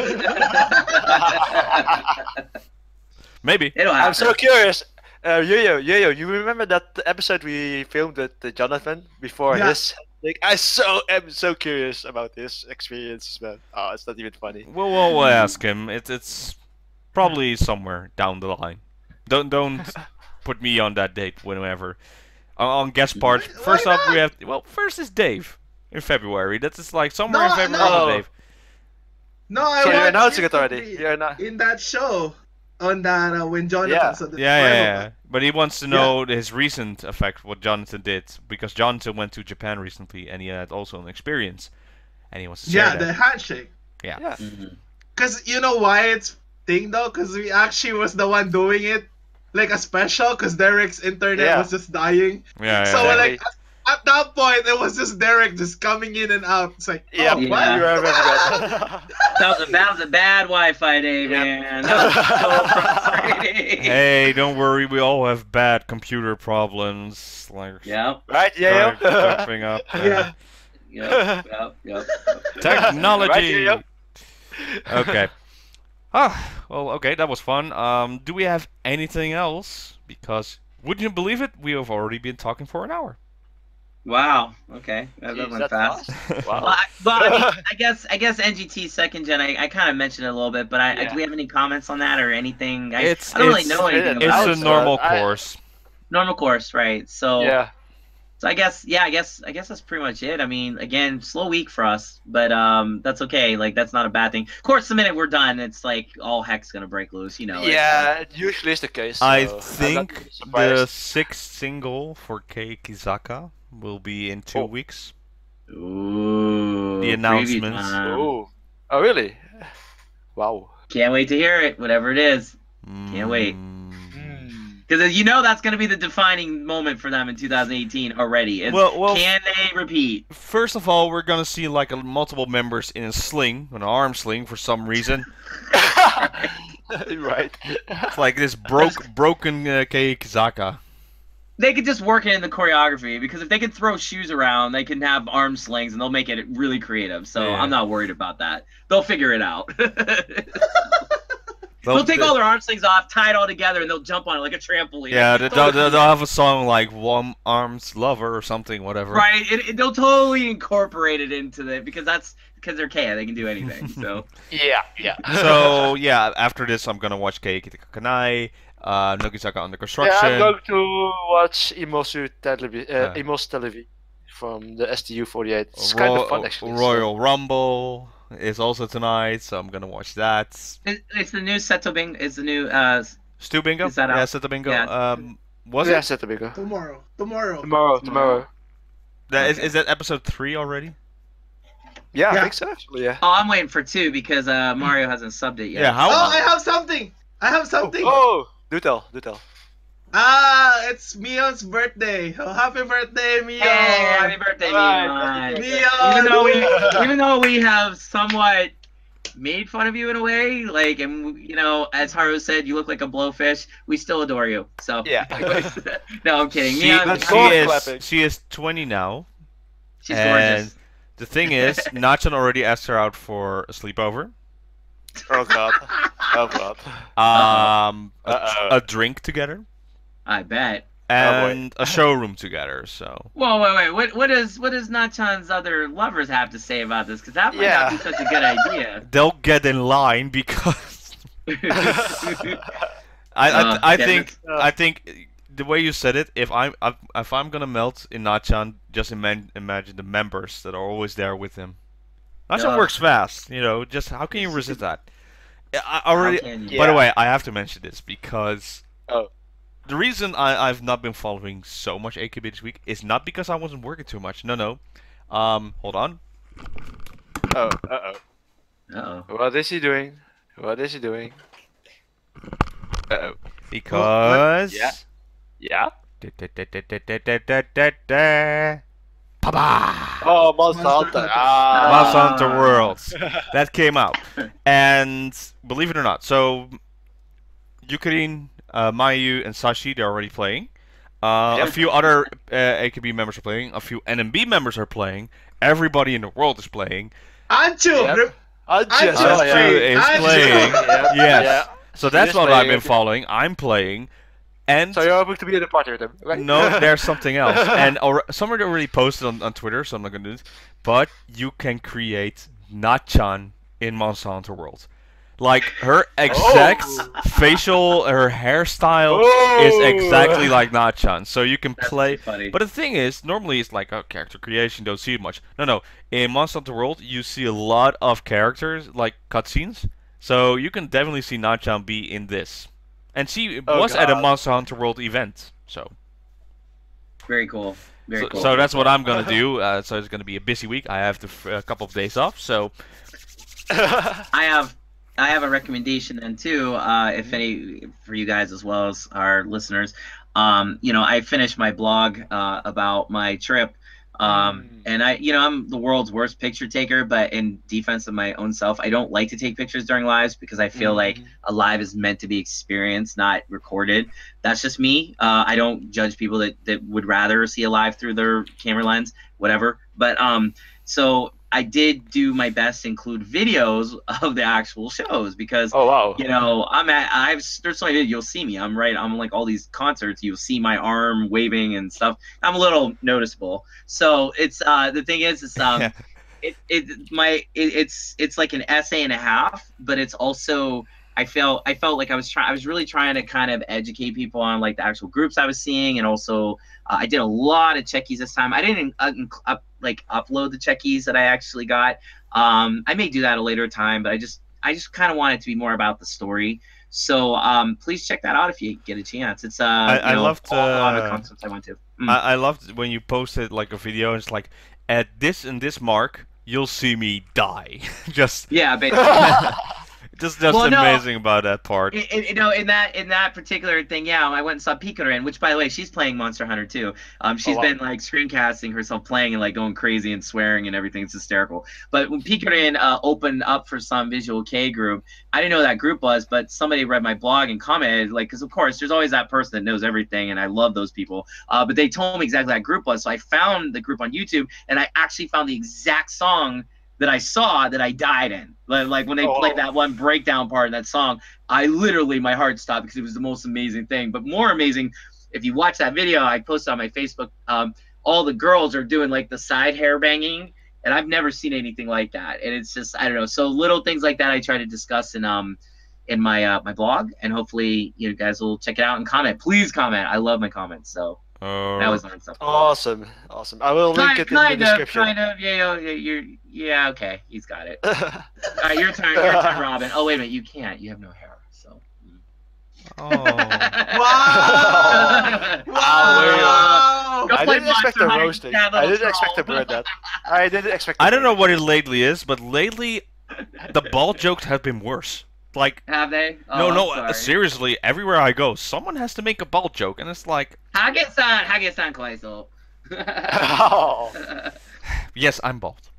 Maybe. I'm so curious. Yo, you remember that episode we filmed with Jonathan before his? Like, I am so curious about his experiences, man. Oh, it's not even funny. We'll ask him. It's probably somewhere down the line. Don't put me on that date whenever. On guest parts. First up, we have first is Dave in February. That's like somewhere in February. Dave. No, I so you're announcing it already. You're not in that show. On that when Jonathan yeah. But he wants to know his recent effect, what Jonathan did, because Jonathan went to Japan recently and he had also an experience, and he wants to share that. The handshake. Yeah. Because you know why it's thing though? Because we actually was the one doing it, like a special, because Derek's internet was just dying. Yeah. So like at that point, it was just Derek just coming in and out. It's like, what? That was a bad Wi-Fi day, man. That was so frustrating. Hey, don't worry. We all have bad computer problems. Like, right? Yeah. Jumping up. Yep. Technology. Right, Okay. Well, okay, that was fun. Do we have anything else? Because, wouldn't you believe it? We have already been talking for an hour. Wow. Okay. That went fast. Wow. Well, I guess NGT second gen. I kind of mentioned it a little bit, but do we have any comments on that or anything? I don't really know anything about it. It's a normal course. Normal course, right? So So I guess that's pretty much it. I mean, again, slow week for us, but that's okay. Like that's not a bad thing. Of course, the minute we're done, it's like all heck's gonna break loose. You know. Yeah, it usually is the case. So I I'm not think surprised. the 6th single for Kei Kizaka will be in 2 weeks. Ooh. The announcements. Preview time. Oh, really? Wow. Can't wait to hear it. Whatever it is. Can't wait. Because you know that's going to be the defining moment for them in 2018 already. It's, Well, can they repeat? First of all, we're gonna see like multiple members in a sling, an arm sling for some reason. Right. It's like this broken Kei Kizaka. They could just work it in the choreography, because if they can throw shoes around, they can have arm slings, and they'll make it really creative. So Yeah. I'm not worried about that. They'll figure it out. They'll take all their arm slings off, tie it all together, and they'll jump on it like a trampoline. Yeah, they'll have a song like "One Arms Lover" or something, whatever. Right, they'll totally incorporate it into it, because they're Kei, they can do anything. So Yeah. So yeah, after this, I'm gonna watch Kei Kanai, Nogizaka Under Construction. Yeah, I'm going to watch Imosu Televi from the STU48. It's kind of fun, actually. Royal Rumble is also tonight, so I'm gonna watch that. it's the new Seto Bing. It's the new Stu Bingo? Is that Yeah, out? Seto Bingo. Yeah. Was Yeah, it? set the bigger. Tomorrow. Is that episode 3 already? Yeah, Yeah. I think so, actually, yeah. Oh, I'm waiting for 2 because Mario hasn't subbed it yet. Yeah, how? Oh, I have something. Oh, do tell. It's Mio's birthday. Oh, happy birthday, Mio. Hey, happy birthday, Alright. Mio. Even though we have somewhat made fun of you in a way, like, and you know, as Haru said, you look like a blowfish. We still adore you. So Yeah. no, I'm kidding. She is 20 now. She's and gorgeous. the thing is, Nachan already asked her out for a sleepover. Oh, God. Oh, God. A drink together. I bet. And a showroom together, so. Whoa, wait. What does Nachan's other lovers have to say about this? Because that might not be such a good idea. They'll get in line because I think the way you said it, if I'm gonna melt in Nachan, just imagine the members that are always there with him. Nachan works fast, you know. Just how can you resist that? By the way, I have to mention this because the reason I've not been following so much AKB this week is not because I wasn't working too much. No. Hold on. Uh-oh. What is he doing? Because. Yeah. Pa-ba! Oh, Monster Hunter. Monster Hunter Worlds. That came out. And believe it or not, so Yukarin, Mayu, and Sashi, they're already playing. A few other AKB members are playing. A few NMB members are playing. Everybody in the world is playing. Anchu! Anchu is playing. Yes. Yeah. So that's what I've been following. I'm playing. And so you're hoping to be in the party with them, right? No, there's something else. And someone already posted on Twitter, so I'm not going to do this. But you can create Nachan in Monster Hunter World. Like, her exact facial, her hairstyle is exactly like Nachan. So you can play. But the thing is, normally it's like, character creation, don't see it much. No. In Monster Hunter World, you see a lot of characters, like cutscenes. So you can definitely see Nachan be in this. And she was at a Monster Hunter World event, so. Very cool. Very cool. So that's what I'm gonna do. So it's gonna be a busy week. I have a couple of days off, so. I have a recommendation then too. If any for you guys as well as our listeners, I finished my blog about my trip. And I'm the world's worst picture taker, but in defense of my own self, I don't like to take pictures during lives because I feel like a live is meant to be experienced, not recorded. That's just me. I don't judge people that would rather see a live through their camera lens, whatever. But so I did do my best to include videos of the actual shows because there's so many, you'll see me. I'm like all these concerts, you'll see my arm waving and stuff. I'm a little noticeable. So it's the thing is it's like an essay and a half, but it's also I felt like I was really trying to kind of educate people on like the actual groups I was seeing, and also I did a lot of checkies this time. I didn't upload the checkies that I actually got. I may do that at a later time, but I just kind of want it to be more about the story. So please check that out if you get a chance. It's I loved a lot of concepts I went to. I loved when you posted like a video and it's like, at this and this mark you'll see me die. Just yeah, basically. just amazing about that part. You know, in that particular thing, yeah, I went and saw Pikarin, which by the way, she's playing Monster Hunter too. She's been like screencasting herself playing and like going crazy and swearing and everything. It's hysterical. But when Pikarin opened up for some Visual K group, I didn't know who that group was, but somebody read my blog and commented, like, because of course there's always that person that knows everything, and I love those people. But they told me exactly what that group was, so I found the group on YouTube, and I actually found the exact song that I saw that I died in. Like when they played that one breakdown part in that song, I literally, my heart stopped because it was the most amazing thing. But more amazing, if you watch that video I posted on my Facebook, all the girls are doing like the side hair banging, and I've never seen anything like that. And it's just, I don't know. So little things like that I try to discuss in my my blog, and hopefully you guys will check it out and comment. Please comment. I love my comments. So that was learn stuff. Awesome. I will link it in the description. Yeah, okay, he's got it. All right, your turn, Robin. Oh, wait a minute, you can't. You have no hair, so. Oh. Wow! Wow! I didn't expect the roasting. I didn't expect to burn that. I didn't expect. I don't know what it lately is, but lately the ball jokes have been worse. Like, have they? Oh, no, seriously, everywhere I go, someone has to make a ball joke, and it's like, Hage-san, kawaiso. Oh. Yes, I'm bald.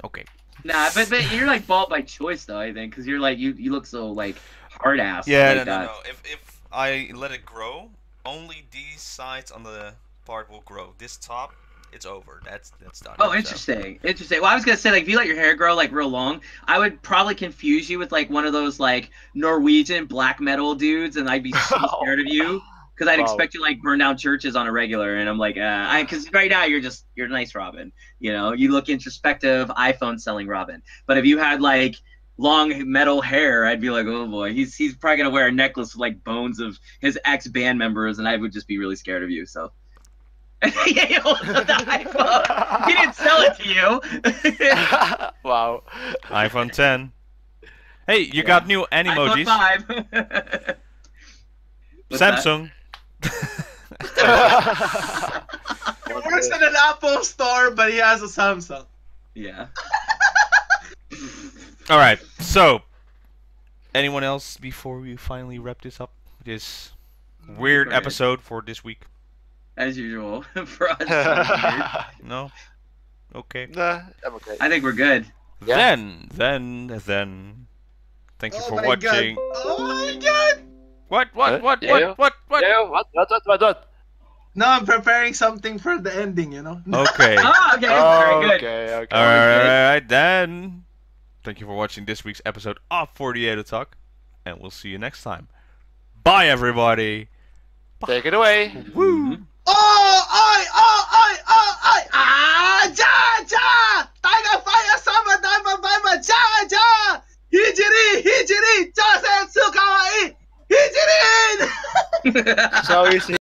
Okay. Nah, but you're like bald by choice though, I think, because you're like you look so like hard ass. Yeah, like no. If I let it grow, only these sides on the part will grow. This top, it's over. That's done. Oh, interesting. Interesting. Well, I was gonna say, like, if you let your hair grow like real long, I would probably confuse you with like one of those like Norwegian black metal dudes, and I'd be so scared of you because I'd expect you to like burn down churches on a regular, and I'm like, because right now you're nice, Robin. You know, you look introspective, iPhone selling Robin. But if you had like long metal hair, I'd be like, oh boy, he's probably gonna wear a necklace with like bones of his ex band members, and I would just be really scared of you. So. Yeah, he the iPhone. He didn't sell it to you. Wow. iPhone 10. Hey, you got new Animojis. iPhone 5. Samsung. He works at an Apple store, but he has a Samsung. Yeah. All right. So, anyone else before we finally wrap this up? This weird episode for this week. As usual, for us. No? Okay. Nah, I'm okay. I think we're good. Yeah. Then. Thank you for watching. God. Oh my god! What? Yeah, what? No, I'm preparing something for the ending, you know? Okay. Okay, very good. Okay. Alright, then. Thank you for watching this week's episode of 48 Talk, and we'll see you next time. Bye, everybody. Take it away. Woo! Ja! Tiger fire summer diamond viber ja! Hijiri! Sousenkyo kawaii! Hijirin! So easy.